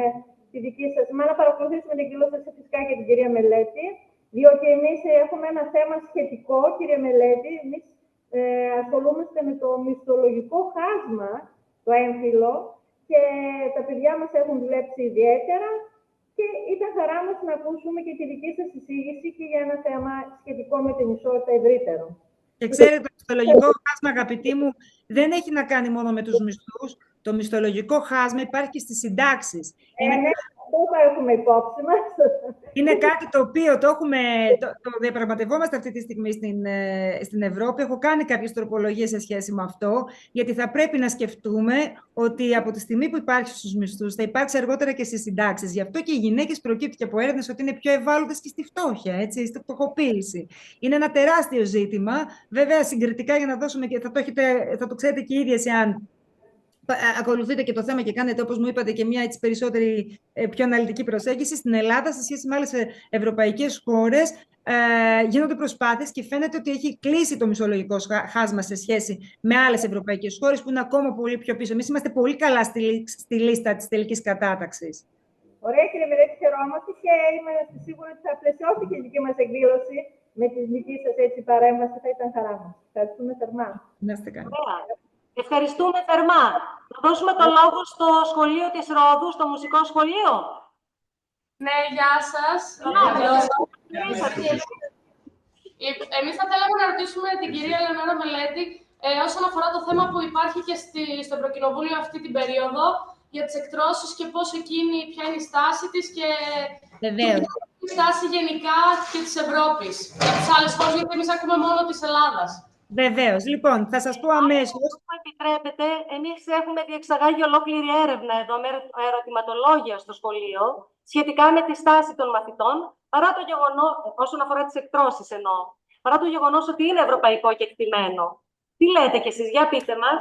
τη δική σας, να παρακολουθήσουμε την εκδήλωση φυσικά και την κυρία Μελέτη, διότι εμείς έχουμε ένα θέμα σχετικό, κυρία Μελέτη. Εμείς ασχολούμαστε με το μισθολογικό χάσμα, το έμφυλο, και τα παιδιά μας έχουν δουλέψει ιδιαίτερα και ήταν χαρά μας να ακούσουμε και τη δική σας εισήγηση και για ένα θέμα σχετικό με την ισότητα ευρύτερο. Και ξέρετε, το μισθολογικό χάσμα, αγαπητοί μου, δεν έχει να κάνει μόνο με τους μισθούς. Το μισθολογικό χάσμα υπάρχει και στις συντάξεις. Αυτό θα έχουμε υπόψη μας. Είναι κάτι το οποίο το διαπραγματευόμαστε αυτή τη στιγμή στην Ευρώπη. Έχω κάνει κάποιες τροπολογίες σε σχέση με αυτό, γιατί θα πρέπει να σκεφτούμε ότι από τη στιγμή που υπάρχει στους μισθούς θα υπάρξει αργότερα και στις συντάξεις. Γι' αυτό και οι γυναίκες προκύπτει και από έρευνες ότι είναι πιο ευάλωτες και στη φτώχεια, έτσι, στη φτωχοποίηση. Είναι ένα τεράστιο ζήτημα. Βέβαια, συγκριτικά, για να δώσουμε και θα το ξέρετε και οι ίδιες, εάν ακολουθείτε και το θέμα και κάνετε, όπως μου είπατε, και μια έτσι περισσότερη, πιο αναλυτική προσέγγιση. Στην Ελλάδα, σε σχέση με άλλες ευρωπαϊκές χώρες, γίνονται προσπάθειες και φαίνεται ότι έχει κλείσει το μισθολογικό χάσμα σε σχέση με άλλες ευρωπαϊκές χώρες που είναι ακόμα πολύ πιο πίσω. Εμείς είμαστε πολύ καλά στη λίστα της τελικής κατάταξης. Ωραία, κύριε Μελέτη, χαιρόμαστε και είμαι σίγουρη ότι θα πλαισιώσει και η δική μας εκδήλωση με τη δική σας έτσι παρέμβαση. Θα ήταν χαρά μας. Ευχαριστούμε θερμά. Να είστε καλά. Ευχαριστούμε θερμά. Να δώσουμε το λόγο στο σχολείο της Ρόδου, στο μουσικό σχολείο. Ναι, γεια σας. Εμείς θα θέλαμε να ρωτήσουμε την κυρία Λεωνόρα Μελέτη όσον αφορά το θέμα που υπάρχει και στο Ευρωκοινοβούλιο αυτή την περίοδο για τις εκτρώσεις και πώς εκείνη, ποια είναι η στάση της και η στάση γενικά και της Ευρώπης. Για τις άλλες χώρες, γιατί εμείς ακούμε μόνο της Ελλάδας. Βεβαίως. Λοιπόν, θα σας πω αμέσως. Αν μου επιτρέπετε, εμείς έχουμε διεξαγάγει ολόκληρη έρευνα εδώ με ερωτηματολόγια στο σχολείο σχετικά με τη στάση των μαθητών, παρά το γεγονός, όσον αφορά τις εκτρώσεις εννοώ, παρά το γεγονός ότι είναι ευρωπαϊκό κεκτημένο. Τι λέτε κι εσείς, για πείτε μας.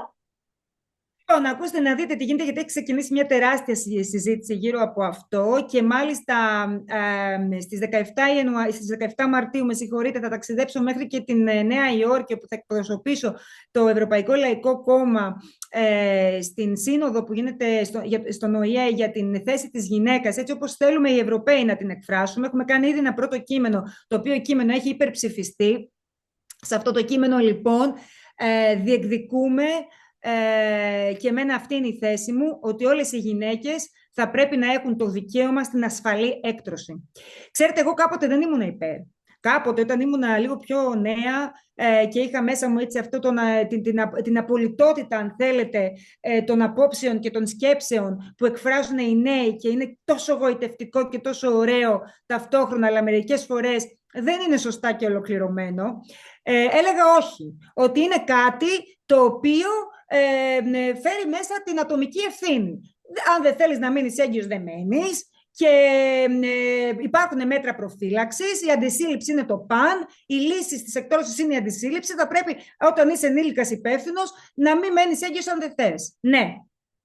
Λοιπόν, ακούστε να δείτε τι γίνεται, γιατί έχει ξεκινήσει μια τεράστια συζήτηση γύρω από αυτό και μάλιστα στις 17 Μαρτίου, με συγχωρείτε, θα ταξιδέψω μέχρι και την Νέα Υόρκη, όπου θα εκπροσωπήσω το Ευρωπαϊκό Λαϊκό Κόμμα στην σύνοδο που γίνεται στον ΟΗΕ για την θέση της γυναίκας, έτσι όπως θέλουμε οι Ευρωπαίοι να την εκφράσουμε. Έχουμε κάνει ήδη ένα πρώτο κείμενο, το οποίο κείμενο έχει υπερψηφιστεί. Σε αυτό το κείμενο, λοιπόν, διεκδικούμε, και εμένα αυτή είναι η θέση μου, ότι όλες οι γυναίκες θα πρέπει να έχουν το δικαίωμα στην ασφαλή έκτρωση. Ξέρετε, εγώ κάποτε δεν ήμουν υπέρ. Κάποτε, όταν ήμουν λίγο πιο νέα και είχα μέσα μου έτσι την απολυτότητα, αν θέλετε, των απόψεων και των σκέψεων που εκφράζουν οι νέοι και είναι τόσο γοητευτικό και τόσο ωραίο ταυτόχρονα, αλλά μερικές φορές δεν είναι σωστά και ολοκληρωμένο, έλεγα όχι, ότι είναι κάτι το οποίο φέρει μέσα την ατομική ευθύνη. Αν δεν θέλεις να μείνεις έγκυος, δεν μένεις. Και υπάρχουν μέτρα προφύλαξης, η αντισύλληψη είναι το παν, η λύση της εκτρώσης είναι η αντισύλληψη, θα πρέπει όταν είσαι ενήλικας υπεύθυνος να μην μένεις έγκυος αν δεν θες. Ναι,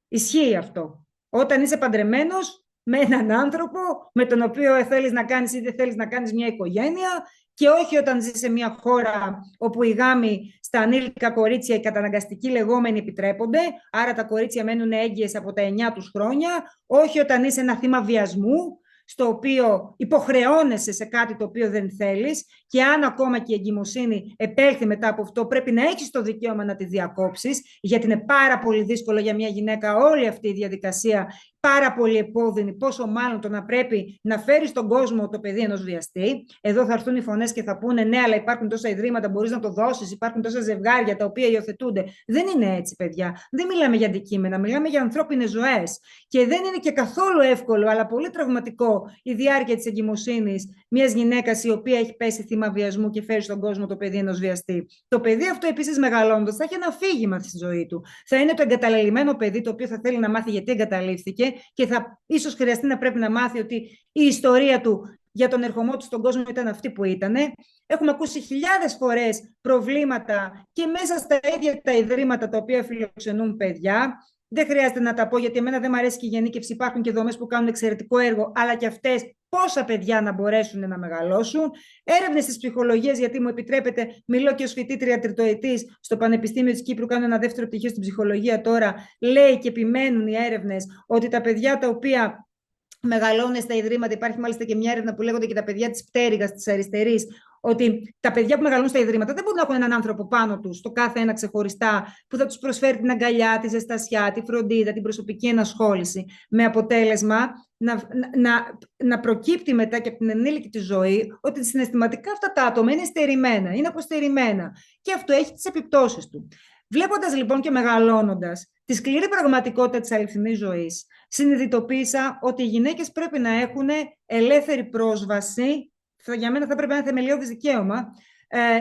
ισχύει αυτό. Όταν είσαι παντρεμένος με έναν άνθρωπο με τον οποίο θέλεις να κάνεις ή δεν θέλεις να κάνεις μια οικογένεια, και όχι όταν ζεις σε μια χώρα όπου οι γάμοι στα ανήλικα κορίτσια, οι καταναγκαστικοί λεγόμενοι, επιτρέπονται, άρα τα κορίτσια μένουν έγκυες από τα 9 τους χρόνια, όχι όταν είσαι ένα θύμα βιασμού, στο οποίο υποχρεώνεσαι σε κάτι το οποίο δεν θέλεις, και αν ακόμα και η εγκυμοσύνη επέλθει μετά από αυτό, πρέπει να έχεις το δικαίωμα να τη διακόψεις, γιατί είναι πάρα πολύ δύσκολο για μια γυναίκα όλη αυτή η διαδικασία, πάρα πολύ επώδυνη, πόσο μάλλον το να πρέπει να φέρει στον κόσμο το παιδί ενός βιαστή. Εδώ θα έρθουν οι φωνές και θα πούνε ναι, αλλά υπάρχουν τόσα ιδρύματα, μπορείς να το δώσεις, υπάρχουν τόσα ζευγάρια τα οποία υιοθετούνται. Δεν είναι έτσι, παιδιά. Δεν μιλάμε για αντικείμενα, μιλάμε για ανθρώπινες ζωές. Και δεν είναι και καθόλου εύκολο, αλλά πολύ τραυματικό η διάρκεια της εγκυμοσύνης μιας γυναίκας η οποία έχει πέσει θύμα βιασμού και φέρει στον κόσμο το παιδί ενός βιαστή. Το παιδί αυτό επίσης μεγαλώντας θα έχει ένα αφήγημα στη ζωή του. Θα είναι το εγκαταλελειμμένο παιδί, το οποίο θα θέλει να μάθει γιατί εγκαταλείφθηκε και θα ίσως χρειαστεί να πρέπει να μάθει ότι η ιστορία του για τον ερχομό του στον κόσμο ήταν αυτή που ήταν. Έχουμε ακούσει χιλιάδες φορές προβλήματα και μέσα στα ίδια τα ιδρύματα τα οποία φιλοξενούν παιδιά. Δεν χρειάζεται να τα πω, γιατί εμένα δεν μου αρέσει και η γενίκευση. Υπάρχουν και δομές που κάνουν εξαιρετικό έργο, αλλά και αυτές πόσα παιδιά να μπορέσουν να μεγαλώσουν. Έρευνες της ψυχολογίας, γιατί μου επιτρέπετε, μιλώ και ως φοιτήτρια τριτοετής στο Πανεπιστήμιο της Κύπρου, κάνω ένα δεύτερο πτυχίο στην ψυχολογία τώρα. Λέει και επιμένουν οι έρευνες ότι τα παιδιά τα οποία μεγαλώνουν στα ιδρύματα, υπάρχει μάλιστα και μια έρευνα που λέγονται και τα παιδιά της πτέρυγας, της αριστερής, ότι τα παιδιά που μεγαλώνουν στα ιδρύματα δεν μπορούν να έχουν έναν άνθρωπο πάνω τους, το κάθε ένα ξεχωριστά, που θα τους προσφέρει την αγκαλιά, τη ζεστασιά, τη φροντίδα, την προσωπική ενασχόληση, με αποτέλεσμα να προκύπτει μετά και από την ενήλικη τη ζωή ότι συναισθηματικά αυτά τα άτομα είναι στερημένα, είναι αποστερημένα. Και αυτό έχει τις επιπτώσεις του. Βλέποντας λοιπόν και μεγαλώνοντας τη σκληρή πραγματικότητα της αληθινής ζωής, συνειδητοποίησα ότι οι γυναίκες πρέπει να έχουν ελεύθερη πρόσβαση, για μένα θα πρέπει να είναι θεμελιώδης δικαίωμα,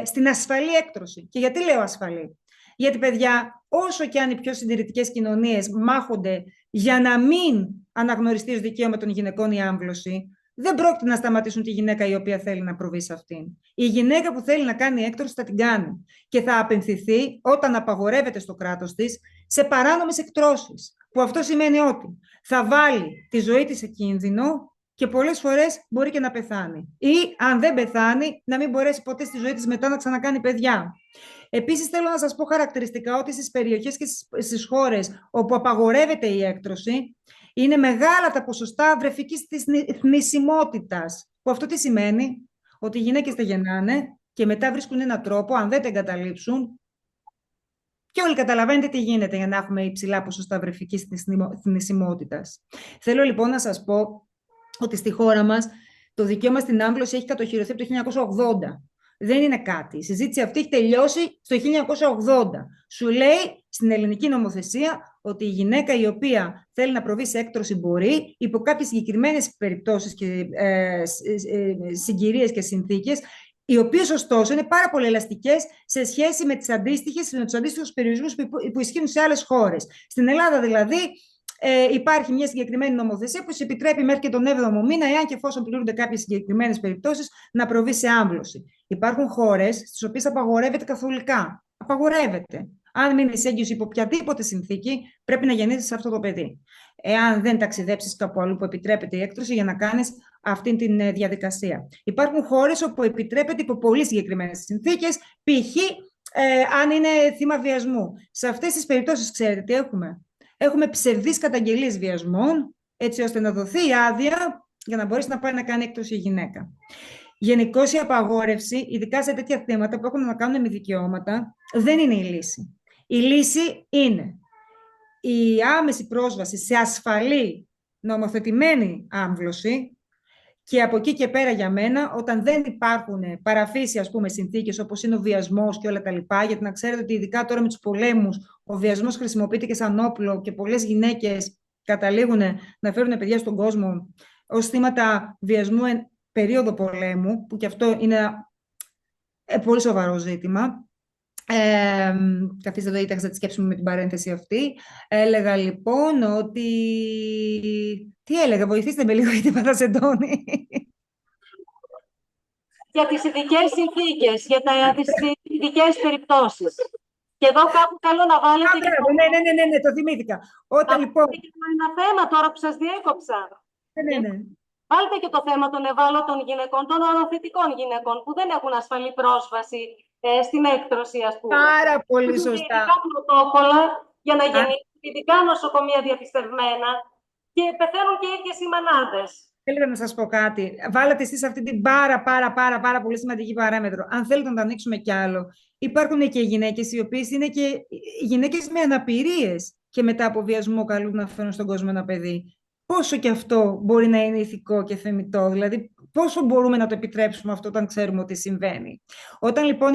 στην ασφαλή έκτρωση. Και γιατί λέω ασφαλή? Γιατί, παιδιά, όσο και αν οι πιο συντηρητικές κοινωνίες μάχονται για να μην αναγνωριστεί ως δικαίωμα των γυναικών η άμβλωση, δεν πρόκειται να σταματήσουν τη γυναίκα η οποία θέλει να προβεί σε αυτήν. Η γυναίκα που θέλει να κάνει έκτρωση θα την κάνει και θα απενθυθεί όταν απαγορεύεται στο κράτος της σε παράνομες εκτρώσεις. Που αυτό σημαίνει ότι θα βάλει τη ζωή της σε κίνδυνο και πολλές φορές μπορεί και να πεθάνει. Ή αν δεν πεθάνει, να μην μπορέσει ποτέ στη ζωή της μετά να ξανακάνει παιδιά. Επίσης, θέλω να σας πω χαρακτηριστικά ότι στις περιοχές και στις χώρες όπου απαγορεύεται η έκτρωση, είναι μεγάλα τα ποσοστά βρεφικής της θνησιμότητας. Που αυτό τι σημαίνει? Ότι οι γυναίκες τα γεννάνε και μετά βρίσκουν έναν τρόπο, αν δεν τα εγκαταλείψουν. Και όλοι καταλαβαίνετε τι γίνεται για να έχουμε υψηλά ποσοστά βρεφικής θνησιμότητας. Θέλω λοιπόν να σας πω ότι στη χώρα μας το δικαίωμα στην άμβλωση έχει κατοχυρωθεί από το 1980. Δεν είναι κάτι. Η συζήτηση αυτή έχει τελειώσει στο 1980. Σου λέει στην ελληνική νομοθεσία ότι η γυναίκα η οποία θέλει να προβεί σε έκτρωση μπορεί, υπό κάποιες συγκεκριμένες περιπτώσεις και συγκυρίες και συνθήκες, οι οποίες ωστόσο είναι πάρα πολύ ελαστικές σε σχέση με τους αντίστοιχους περιορισμούς που ισχύουν σε άλλες χώρες. Στην Ελλάδα δηλαδή υπάρχει μια συγκεκριμένη νομοθεσία που σε επιτρέπει μέχρι και τον 7ο μήνα, εάν και εφόσον πληρούνται κάποιες συγκεκριμένες περιπτώσεις, να προβεί σε άμβλωση. Υπάρχουν χώρες στις οποίες απαγορεύεται καθολικά. Απαγορεύεται. Αν μείνεις έγκυος υπό οποιαδήποτε συνθήκη, πρέπει να γεννήσεις αυτό το παιδί. Εάν δεν ταξιδέψεις κάπου αλλού που επιτρέπεται η έκτρωση για να κάνεις αυτή τη διαδικασία. Υπάρχουν χώρες όπου επιτρέπεται υπό πολύ συγκεκριμένες συνθήκες, π.χ. αν είναι θύμα βιασμού. Σε αυτές τις περιπτώσεις, ξέρετε τι έχουμε? Έχουμε ψευδείς καταγγελίες βιασμών, έτσι ώστε να δοθεί η άδεια για να μπορέσει να πάει να κάνει έκτρωση η γυναίκα. Γενικώς η απαγόρευση, ειδικά σε τέτοια θέματα που έχουν να κάνουν με δικαιώματα, δεν είναι η λύση. Η λύση είναι η άμεση πρόσβαση σε ασφαλή νομοθετημένη άμβλωση και από εκεί και πέρα για μένα, όταν δεν υπάρχουν παραφύσιοι συνθήκες όπως είναι ο βιασμός και όλα τα λοιπά, γιατί να ξέρετε ότι ειδικά τώρα με τους πολέμους ο βιασμός χρησιμοποιείται και σαν όπλο και πολλές γυναίκες καταλήγουν να φέρουν παιδιά στον κόσμο ως θύματα βιασμού εν περίοδο πολέμου, που και αυτό είναι ένα πολύ σοβαρό ζήτημα. Καθίστε εδώ, ήταξα τη σκέψη μου με την παρένθεση αυτή. Έλεγα λοιπόν ότι... Τι έλεγα, βοηθήστε με λίγο γιατί πατάς εντόνι. Για τις ειδικές συνθήκες, για τις ειδικές περιπτώσεις. Και εδώ κάπου θέλω να βάλετε... Ναι, το θυμήθηκα. Όταν λοιπόν... Ένα θέμα τώρα που σας διέκοψα. Ναι. Βάλτε και το θέμα των ευάλωτων γυναικών, των οροθετικών γυναικών, που δεν έχουν ασφαλή πρόσβαση στην έκτρωση, ας πούμε. Πάρα πολύ σωστά. Ειδικά πρωτόκολλα για να γεννήσουν, ειδικά νοσοκομεία διαπιστευμένα, και πεθαίνουν και οι ίδιες οι μανάδες. Θέλω να σας πω κάτι. Βάλατε εσείς αυτή την πάρα πολύ σημαντική παράμετρο. Αν θέλετε να το ανοίξουμε κι άλλο, υπάρχουν και γυναίκες οι οποίες είναι και γυναίκες με αναπηρίες και μετά από βιασμό καλούν να φέρουν στον κόσμο ένα παιδί. Πόσο και αυτό μπορεί να είναι ηθικό και θεμιτό, δηλαδή πόσο μπορούμε να το επιτρέψουμε αυτό όταν ξέρουμε ότι συμβαίνει. Όταν λοιπόν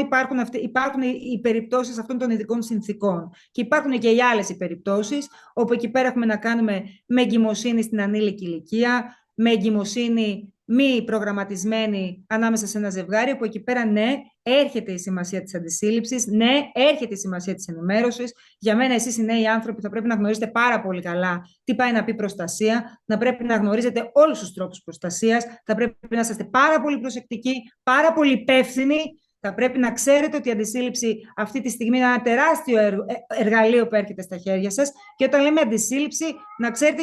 υπάρχουν οι περιπτώσεις αυτών των ειδικών συνθήκων και υπάρχουν και οι άλλες οι περιπτώσεις, όπου εκεί πέρα έχουμε να κάνουμε με εγκυμοσύνη στην ανήλικη ηλικία, με εγκυμοσύνη μη προγραμματισμένη ανάμεσα σε ένα ζευγάρι, όπου εκεί πέρα ναι, έρχεται η σημασία της αντισύλληψης, ναι, έρχεται η σημασία της ενημέρωσης. Για μένα, εσείς οι νέοι άνθρωποι θα πρέπει να γνωρίζετε πάρα πολύ καλά τι πάει να πει προστασία, να πρέπει να γνωρίζετε όλους τους τρόπους προστασίας, θα πρέπει να είστε πάρα πολύ προσεκτικοί, πάρα πολύ υπεύθυνοι. Θα πρέπει να ξέρετε ότι η αντισύλληψη αυτή τη στιγμή είναι ένα τεράστιο εργαλείο που έρχεται στα χέρια σας. Και όταν λέμε αντισύλληψη, να ξέρετε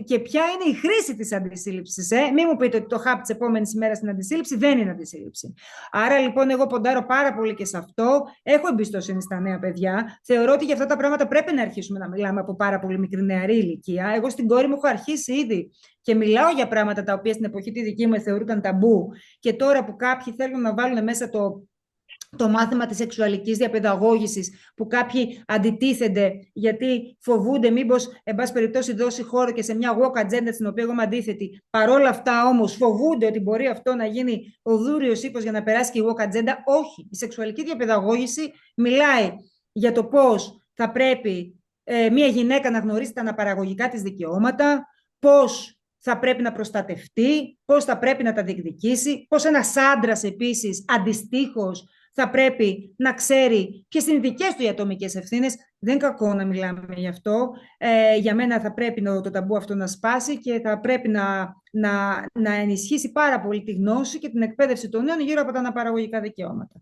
και ποια είναι η χρήση της αντισύλληψης. Μην μου πείτε ότι το hub της επόμενης ημέρας είναι αντισύλληψη. Δεν είναι αντισύλληψη. Άρα λοιπόν, εγώ ποντάρω πάρα πολύ και σε αυτό. Έχω εμπιστοσύνη στα νέα παιδιά. Θεωρώ ότι για αυτά τα πράγματα πρέπει να αρχίσουμε να μιλάμε από πάρα πολύ μικρή νεαρή ηλικία. Εγώ στην κόρη μου έχω αρχίσει ήδη και μιλάω για πράγματα τα οποία στην εποχή τη δική μου θεωρούνταν ταμπού. Και τώρα που κάποιοι θέλουν να βάλουν μέσα το μάθημα της σεξουαλικής διαπαιδαγώγησης, που κάποιοι αντιτίθενται γιατί φοβούνται μήπως, εν πάση περιπτώσει, δώσει χώρο και σε μια woke agenda στην οποία εγώ είμαι αντίθετη. Παρόλα αυτά όμως φοβούνται ότι μπορεί αυτό να γίνει ο δούριος ύπος για να περάσει και η woke agenda. Όχι. Η σεξουαλική διαπαιδαγώγηση μιλάει για το πώς θα πρέπει μια γυναίκα να γνωρίσει τα αναπαραγωγικά της δικαιώματα, πώς θα πρέπει να προστατευτεί, πώς θα πρέπει να τα διεκδικήσει, πώς ένας άντρας επίσης αντιστοίχως θα πρέπει να ξέρει ποιες είναι οι δικές του οι ατομικές ευθύνες. Δεν είναι κακό να μιλάμε γι' αυτό. Για μένα θα πρέπει το ταμπού αυτό να σπάσει και θα πρέπει να ενισχύσει πάρα πολύ τη γνώση και την εκπαίδευση των νέων γύρω από τα αναπαραγωγικά δικαιώματα.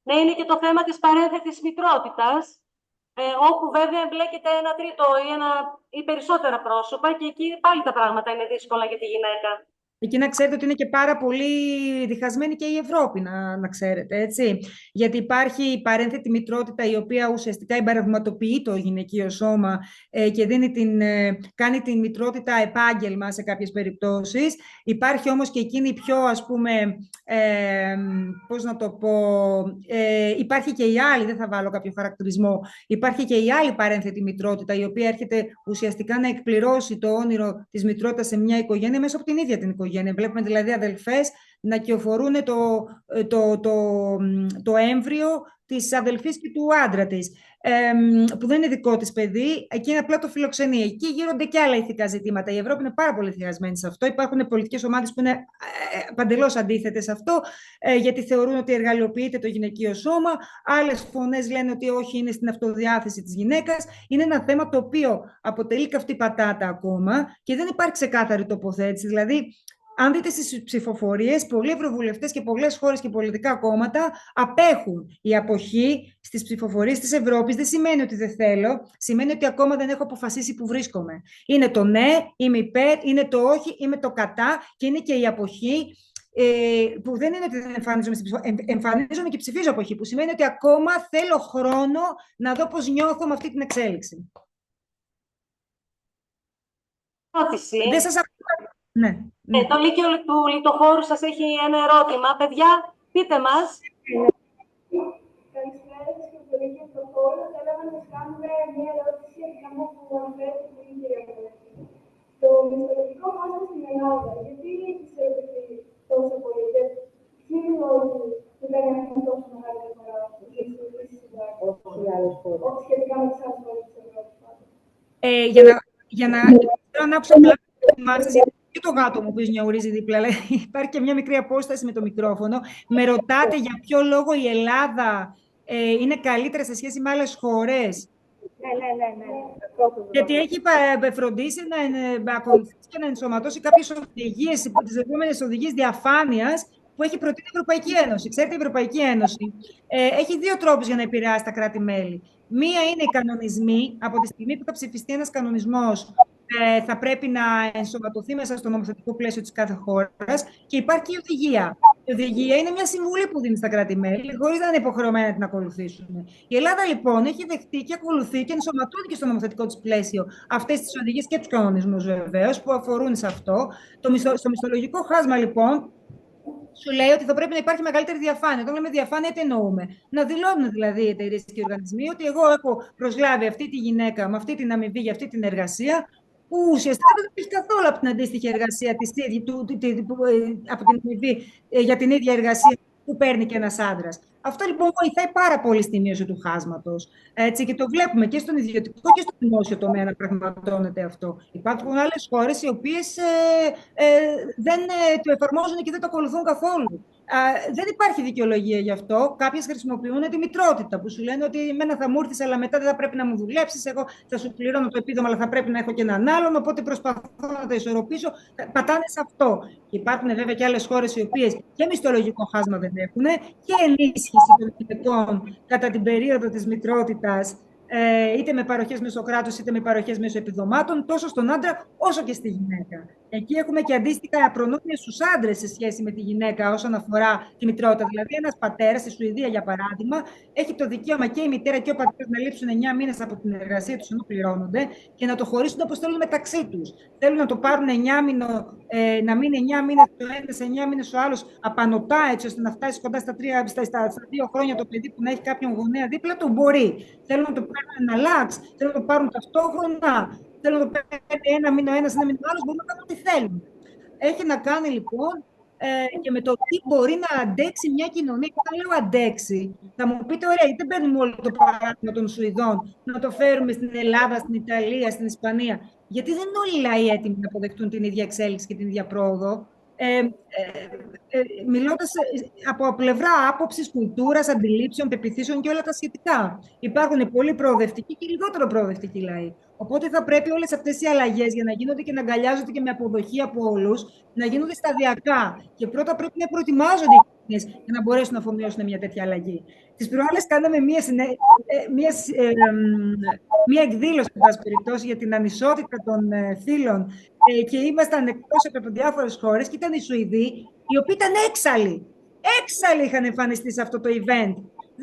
Ναι, είναι και το θέμα της παρένθετης μητρότητας, όπου βέβαια εμπλέκεται ένα τρίτο ή περισσότερα πρόσωπα και εκεί πάλι τα πράγματα είναι δύσκολα για τη γυναίκα. Εκεί να ξέρετε ότι είναι και πάρα πολύ διχασμένη και η Ευρώπη, να ξέρετε, έτσι. Γιατί υπάρχει η παρένθετη μητρότητα, η οποία ουσιαστικά εμπαραγματοποιεί το γυναικείο σώμα και κάνει την μητρότητα επάγγελμα σε κάποιες περιπτώσεις. Υπάρχει όμως και εκείνη η πιο, ας πούμε, πώς να το πω, υπάρχει και η άλλη, δεν θα βάλω κάποιο χαρακτηρισμό, υπάρχει και η άλλη παρένθετη μητρότητα, η οποία έρχεται ουσιαστικά να εκπληρώσει το όνειρο της μητρότητας σε μια οικογένεια μέσα από την ίδια την οικογένεια. Βλέπουμε δηλαδή αδελφές να κυοφορούν το έμβριο της αδελφής και του άντρα της, που δεν είναι δικό της παιδί, εκεί είναι απλά το φιλοξενεί. Εκεί γύρονται και άλλα ηθικά ζητήματα. Η Ευρώπη είναι πάρα πολύ θυγασμένη σε αυτό. Υπάρχουν πολιτικές ομάδες που είναι παντελώς αντίθετες σε αυτό, γιατί θεωρούν ότι εργαλειοποιείται το γυναικείο σώμα. Άλλες φωνές λένε ότι όχι, είναι στην αυτοδιάθεση της γυναίκας. Είναι ένα θέμα το οποίο αποτελεί καυτή πατάτα ακόμα και δεν υπάρχει ξεκάθαρη τοποθέτηση. Δηλαδή, αν δείτε στις ψηφοφορίες, πολλοί ευρωβουλευτές και πολλές χώρες και πολιτικά κόμματα απέχουν. Η αποχή στις ψηφοφορίες της Ευρώπης δεν σημαίνει ότι δεν θέλω, σημαίνει ότι ακόμα δεν έχω αποφασίσει που βρίσκομαι. Είναι το ναι, είμαι υπέρ, είναι το όχι, είμαι το κατά και είναι και η αποχή, που δεν είναι ότι δεν εμφανίζομαι και ψηφίζω αποχή, που σημαίνει ότι ακόμα θέλω χρόνο να δω πώς νιώθω με αυτή την εξέλιξη. Δεν σας ακούω. Ναι. Το Λύκειο του Λιτοχώρου σας έχει ένα ερώτημα. Παιδιά, πείτε μας. Καλησπέρα σας και το Λύκειο του Λιτοχώρου. Θέλαμε να σας κάνουμε μια ερώτηση για μου που αναφέρετε πριν, κυρία Μελέτη. Το μισθολογικό χάσμα στην Ελλάδα, γιατί πιστεύετε τόσο πολύ και ποιο είναι το ότι δεν έχουμε τόσο μεγάλη διαφορά όχι σχετικά με τις άλλες χώρες της Ευρώπης. Για να ανάψω απλά και το γάτο μου που νιαουρίζει δίπλα, αλλά υπάρχει και μια μικρή απόσταση με το μικρόφωνο. Με ρωτάτε για ποιο λόγο η Ελλάδα είναι καλύτερα σε σχέση με άλλες χώρες. Ναι. Γιατί έχει φροντίσει να ακολουθήσει και να ενσωματώσει κάποιες οδηγίες, τις λεγόμενες οδηγίες διαφάνειας, που έχει προτείνει η Ευρωπαϊκή Ένωση. Ξέρετε, η Ευρωπαϊκή Ένωση έχει δύο τρόπους για να επηρεάσει τα κράτη-μέλη. Μία είναι οι κανονισμοί. Από τη στιγμή που θα ψηφιστεί ένας κανονισμός, θα πρέπει να ενσωματωθεί μέσα στο νομοθετικό πλαίσιο της κάθε χώρας. Και υπάρχει και η οδηγία. Η οδηγία είναι μια συμβουλή που δίνει στα κράτη-μέλη, χωρίς να είναι υποχρεωμένα να την ακολουθήσουν. Η Ελλάδα, λοιπόν, έχει δεχτεί και ακολουθεί και ενσωματώνει και στο νομοθετικό της πλαίσιο αυτές τις οδηγίες και τους κανονισμούς, βεβαίως, που αφορούν σε αυτό. Στο μισθολογικό χάσμα, λοιπόν, σου λέει ότι θα πρέπει να υπάρχει μεγαλύτερη διαφάνεια. Όταν λέμε διαφάνεια, τι εννοούμε? Να δηλώνουν δηλαδή οι εταιρείες και οι οργανισμοί ότι εγώ έχω προσλάβει αυτή τη γυναίκα με αυτή την αμοιβή για αυτή την εργασία, που ουσιαστικά δεν έχει καθόλου από την αντίστοιχη εργασία από την αμοιβή για την ίδια εργασία που παίρνει και ένας άντρας. Αυτό λοιπόν βοηθάει πάρα πολύ στη μείωση του χάσματος. Έτσι, και το βλέπουμε και στον ιδιωτικό και στο δημόσιο τομέα να πραγματώνεται αυτό. Υπάρχουν άλλες χώρες οι οποίες δεν το εφαρμόζουν και δεν το ακολουθούν καθόλου. Δεν υπάρχει δικαιολογία γι' αυτό. Κάποιες χρησιμοποιούν τη μητρότητα, που σου λένε ότι εμένα θα μου έρθεις, αλλά μετά δεν θα πρέπει να μου δουλέψεις. Εγώ θα σου πληρώνω το επίδομα, αλλά θα πρέπει να έχω και έναν άλλον. Οπότε προσπαθώ να το ισορροπήσω. Πατάνε σε αυτό. Και υπάρχουν βέβαια και άλλες χώρες οι οποίες και μισθολογικό χάσμα δεν έχουν και ενίσχυση των γυναικών κατά την περίοδο της μητρότητας, είτε με παροχές μέσω κράτους, είτε με παροχές μέσω επιδομάτων, τόσο στον άντρα όσο και στη γυναίκα. Εκεί έχουμε και αντίστοιχα προνόμια στους άντρες σε σχέση με τη γυναίκα όσον αφορά τη μητρότητα. Δηλαδή, ένας πατέρας, στη Σουηδία για παράδειγμα, έχει το δικαίωμα και η μητέρα και ο πατέρας να λείψουν 9 μήνες από την εργασία τους ενώ πληρώνονται και να το χωρίσουν όπως θέλουν μεταξύ τους. Θέλουν να το πάρουν 9 μήνες, να μείνει 9 μήνες ο ένας, 9 μήνες ο άλλος, απανωτά, έτσι ώστε να φτάσει κοντά στα 2 χρόνια το παιδί που να έχει κάποιον γονέα δίπλα του, μπορεί. Θέλουν να το πάρουν ένα λάξ, θέλουν να το πάρουν ταυτόχρονα. Θέλουν να το παίρνει ένα μήνα ο ένας, ένα μήνα ο άλλος, μπορούν να κάνουν ό,τι θέλουν. Έχει να κάνει λοιπόν και με το τι μπορεί να αντέξει μια κοινωνία. Και όταν λέω αντέξει, θα μου πείτε, ωραία, γιατί δεν παίρνουμε όλο το παράδειγμα των Σουηδών, να το φέρουμε στην Ελλάδα, στην Ιταλία, στην Ισπανία. Γιατί δεν είναι όλοι οι λαοί έτοιμοι να αποδεχτούν την ίδια εξέλιξη και την ίδια πρόοδο. Μιλώντας από πλευρά άποψης, κουλτούρας, αντιλήψεων, πεποιθήσεων και όλα τα σχετικά. Υπάρχουν πολύ προοδευτικοί και λιγότερο προοδευτικοί λαοί. Οπότε θα πρέπει όλες αυτές οι αλλαγές για να γίνονται και να αγκαλιάζονται και με αποδοχή από όλους, να γίνονται σταδιακά. Και πρώτα πρέπει να προετοιμάζονται οι κοινωνίες για να μπορέσουν να αφομοιώσουν μια τέτοια αλλαγή. Τις προάλλες κάναμε μια εκδήλωση, εν πάση περιπτώσει, για την ανισότητα των φύλων και ήμασταν εκπρόσωποι από διάφορες χώρες και ήταν οι Σουηδοί, οι οποίοι ήταν έξαλλοι. Έξαλλοι είχαν εμφανιστεί σε αυτό το event.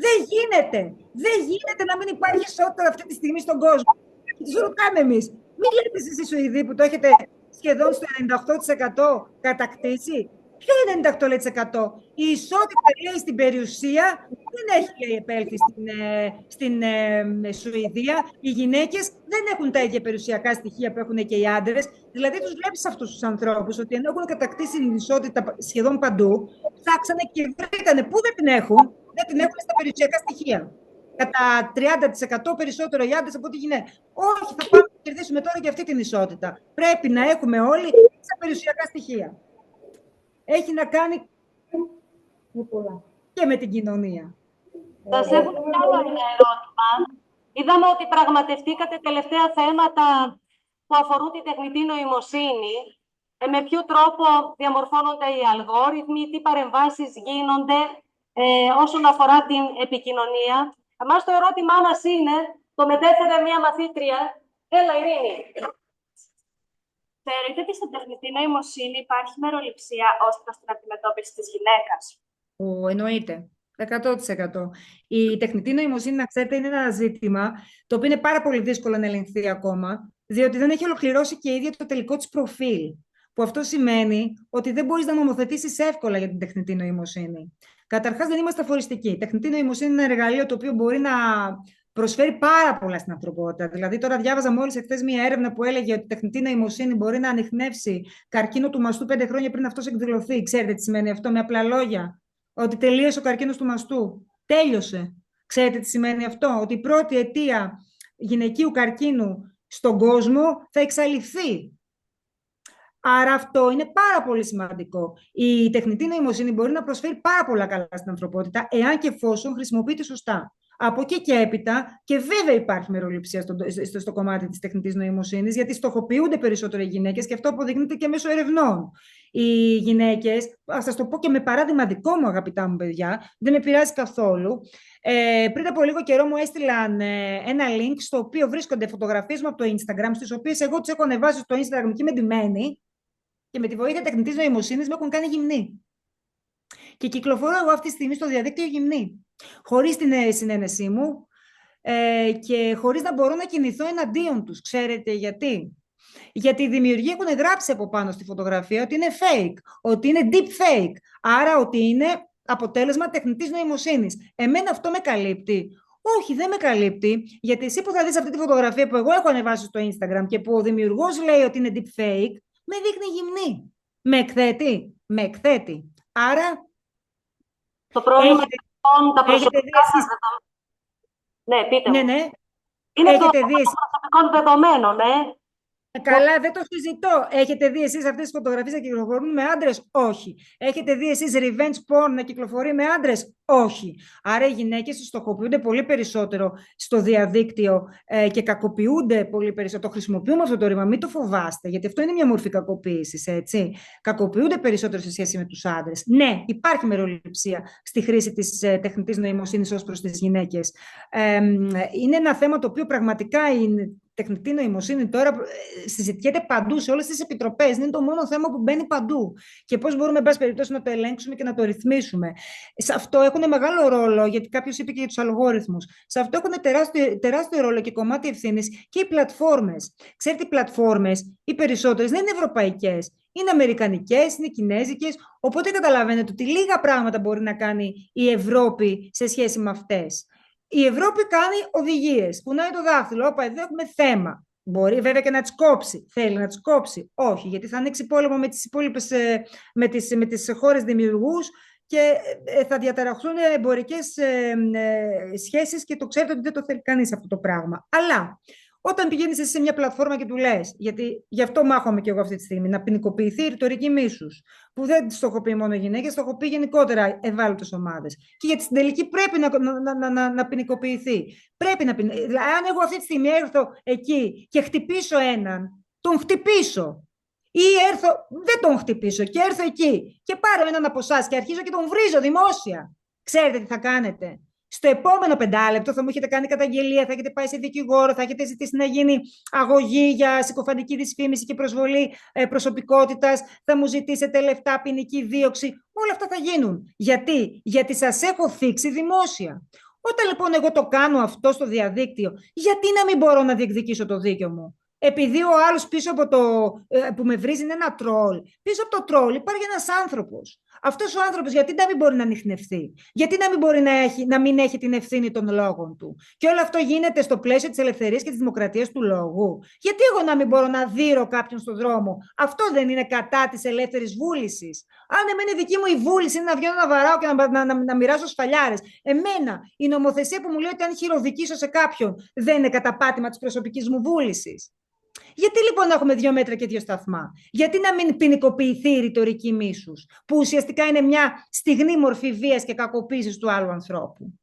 Δεν γίνεται. Δεν γίνεται να μην υπάρχει ισότητα αυτή τη στιγμή στον κόσμο. Και τους ρωτάμε εμείς, μην λέτε εσείς οι Σουηδοί που το έχετε σχεδόν στο 98% κατακτήσει. Ποιο 98%? Η ισότητα, λέει, στην περιουσία δεν έχει, λέει, επέλθει στην Σουηδία. Οι γυναίκες δεν έχουν τα ίδια περιουσιακά στοιχεία που έχουν και οι άντρες. Δηλαδή, τους βλέπεις αυτούς τους ανθρώπους ότι ενώ έχουν κατακτήσει την ισότητα σχεδόν παντού, ψάξανε και βρήκανε πού δεν την έχουν. Δεν την έχουν στα περιουσιακά στοιχεία. Κατά 30% περισσότερο οι άντρες από τη γυναίκα. Όχι, θα πάμε να κερδίσουμε τώρα και αυτή την ισότητα. Πρέπει να έχουμε όλοι στα περιουσιακά στοιχεία. Έχει να κάνει και με την κοινωνία. Σας έχω κι άλλο ένα ερώτημα. Είδαμε ότι πραγματευτήκατε τελευταία θέματα που αφορούν τη τεχνητή νοημοσύνη. Με ποιο τρόπο διαμορφώνονται οι αλγόριθμοι, τι παρεμβάσεις γίνονται όσον αφορά την επικοινωνία. Εμάς το ερώτημά μας είναι, το μετέφερε μία μαθήτρια. Έλα, Ειρήνη. Θεωρείτε ότι στην τεχνητή νοημοσύνη υπάρχει μεροληψία ως προς την αντιμετώπιση της γυναίκας? Εννοείται. 100%. Η τεχνητή νοημοσύνη, να ξέρετε, είναι ένα ζήτημα το οποίο είναι πάρα πολύ δύσκολο να ελεγχθεί ακόμα, διότι δεν έχει ολοκληρώσει και η ίδια το τελικό της προφίλ. Που αυτό σημαίνει ότι δεν μπορείς να νομοθετήσεις εύκολα για την τεχνητή νοημοσύνη. Καταρχάς, δεν είμαστε αφοριστικοί. Η τεχνητή νοημοσύνη είναι ένα εργαλείο το οποίο μπορεί να προσφέρει πάρα πολλά στην ανθρωπότητα. Δηλαδή, τώρα διάβαζα μόλις εχθές μία έρευνα που έλεγε ότι η τεχνητή νοημοσύνη μπορεί να ανιχνεύσει καρκίνο του μαστού 5 χρόνια πριν αυτός εκδηλωθεί. Ξέρετε τι σημαίνει αυτό με απλά λόγια? Ότι τελείωσε ο καρκίνος του μαστού. Τέλειωσε. Ξέρετε τι σημαίνει αυτό? Ότι η πρώτη αιτία γυναικείου καρκίνου στον κόσμο θα εξαλειφθεί. Άρα αυτό είναι πάρα πολύ σημαντικό. Η τεχνητή νοημοσύνη μπορεί να προσφέρει πάρα πολλά καλά στην ανθρωπότητα, εάν και εφόσον χρησιμοποιείται σωστά. Από εκεί και έπειτα, και βέβαια υπάρχει μεροληψία στο κομμάτι της τεχνητής νοημοσύνης, γιατί στοχοποιούνται περισσότερο οι γυναίκες και αυτό αποδεικνύεται και μέσω ερευνών. Οι γυναίκες, θα σας το πω και με παράδειγμα δικό μου, αγαπητά μου παιδιά, δεν με πειράζει καθόλου. Πριν από λίγο καιρό μου έστειλαν ένα link στο οποίο βρίσκονται φωτογραφίες μου από το Instagram, στις οποίες εγώ τις έχω ανεβάσει στο Instagram και είμαι ντυμένη και με τη βοήθεια τεχνητής νοημοσύνης με έχουν κάνει γυμνή. Και κυκλοφορώ εγώ αυτή τη στιγμή στο διαδίκτυο γυμνή, χωρίς την συνένεσή μου και χωρίς να μπορώ να κινηθώ εναντίον τους. Ξέρετε γιατί? Γιατί οι δημιουργοί έχουν γράψει από πάνω στη φωτογραφία ότι είναι fake, ότι είναι deep fake, άρα ότι είναι αποτέλεσμα τεχνητής νοημοσύνης. Εμένα αυτό με καλύπτει? Όχι, δεν με καλύπτει, γιατί εσύ που θα δεις αυτή τη φωτογραφία που εγώ έχω ανεβάσει στο Instagram και που ο δημιουργός λέει ότι είναι deep fake, με δείχνει γυμνή. Με εκθέτει? Με εκθέτει. Άρα Το πρόβλημα λοιπόν τα προσωπικά σας δεδομένα. Ναι, πείτε μου. Ναι. Είναι το προσωπικών δεδομένων, Καλά, δεν το συζητώ. Έχετε δει εσείς αυτές τις φωτογραφίες να κυκλοφορούν με άντρες? Όχι. Έχετε δει εσείς revenge porn να κυκλοφορεί με άντρες? Όχι. Άρα οι γυναίκες στοχοποιούνται πολύ περισσότερο στο διαδίκτυο και κακοποιούνται πολύ περισσότερο. Το χρησιμοποιούμε αυτό το ρήμα, μην το φοβάστε, γιατί αυτό είναι μια μορφή κακοποίησης, έτσι. Κακοποιούνται περισσότερο σε σχέση με τους άντρες. Ναι, υπάρχει μεροληψία στη χρήση της τεχνητής νοημοσύνης ως προς τις γυναίκες. Είναι ένα θέμα το οποίο πραγματικά είναι. Τεχνητή νοημοσύνη τώρα συζητιέται παντού, σε όλες τις επιτροπές. Είναι το μόνο θέμα που μπαίνει παντού. Και πώς μπορούμε, εν πάση περιπτώσει, να το ελέγξουμε και να το ρυθμίσουμε. Σε αυτό έχουν μεγάλο ρόλο, γιατί κάποιος είπε και για τους αλγόριθμους. Σε αυτό έχουν τεράστιο ρόλο και κομμάτι ευθύνης και οι πλατφόρμες. Ξέρετε, οι πλατφόρμες, οι περισσότερες, δεν είναι ευρωπαϊκές. Είναι αμερικανικές, είναι κινέζικες. Οπότε καταλαβαίνετε ότι λίγα πράγματα μπορεί να κάνει η Ευρώπη σε σχέση με αυτές. Η Ευρώπη κάνει οδηγίες, κουνάει το δάχτυλο, όπα εδώ έχουμε θέμα. Μπορεί βέβαια και να τις κόψει. Θέλει να τις κόψει? Όχι, γιατί θα ανοίξει πόλεμο με τις υπόλοιπες, με τις χώρες δημιουργούς και θα διαταραχθούν εμπορικές σχέσεις και το ξέρετε ότι δεν το θέλει κανείς αυτό το πράγμα. Αλλά όταν πηγαίνεις εσύ σε μια πλατφόρμα και του λες, γιατί γι' αυτό μάχομαι και εγώ αυτή τη στιγμή, να ποινικοποιηθεί η ρητορική μίσους, που δεν στοχοποιεί μόνο γυναίκες, στοχοποιεί γενικότερα ευάλωτες ομάδες. Και γιατί στην τελική πρέπει να ποινικοποιηθεί. Πρέπει να ποινικοποιηθεί. Αν εγώ αυτή τη στιγμή έρθω εκεί και χτυπήσω έναν, τον χτυπήσω. Ή έρθω, δεν τον χτυπήσω και έρθω εκεί και πάρω έναν από εσάς και αρχίζω και τον βρίζω δημόσια. Ξέρετε τι θα κάνετε? Στο επόμενο 5 λεπτό θα μου έχετε κάνει καταγγελία, θα έχετε πάει σε δικηγόρο, θα έχετε ζητήσει να γίνει αγωγή για συκοφαντική δυσφήμιση και προσβολή προσωπικότητας, θα μου ζητήσετε λεφτά, ποινική δίωξη. Όλα αυτά θα γίνουν. Γιατί σας έχω θίξει δημόσια. Όταν λοιπόν εγώ το κάνω αυτό στο διαδίκτυο, γιατί να μην μπορώ να διεκδικήσω το δίκαιο μου? Επειδή ο άλλος πίσω από που με βρίζει είναι ένα τρόλ. Πίσω από το τρόλ υπάρχει ένας άνθρωπος. Αυτός ο άνθρωπος γιατί να μην μπορεί να ανιχνευθεί? Γιατί να μην μπορεί να μην έχει την ευθύνη των λόγων του? Και όλο αυτό γίνεται στο πλαίσιο της ελευθερίας και της δημοκρατίας του λόγου. Γιατί εγώ να μην μπορώ να δείρω κάποιον στον δρόμο? Αυτό δεν είναι κατά της ελεύθερης βούλησης? Αν εμένα η δική μου η βούληση είναι να βγαίνω να βαράω και να μοιράσω σφαλιάρες, εμένα η νομοθεσία που μου λέει ότι αν χειροδικήσω σε κάποιον δεν είναι καταπάτημα της προσωπικής μου βούλησης? Γιατί λοιπόν να έχουμε 2 μέτρα και 2 σταθμά? Γιατί να μην ποινικοποιηθεί η ρητορική μίσους, που ουσιαστικά είναι μια στιγνή μορφή βίας και κακοποίησης του άλλου ανθρώπου?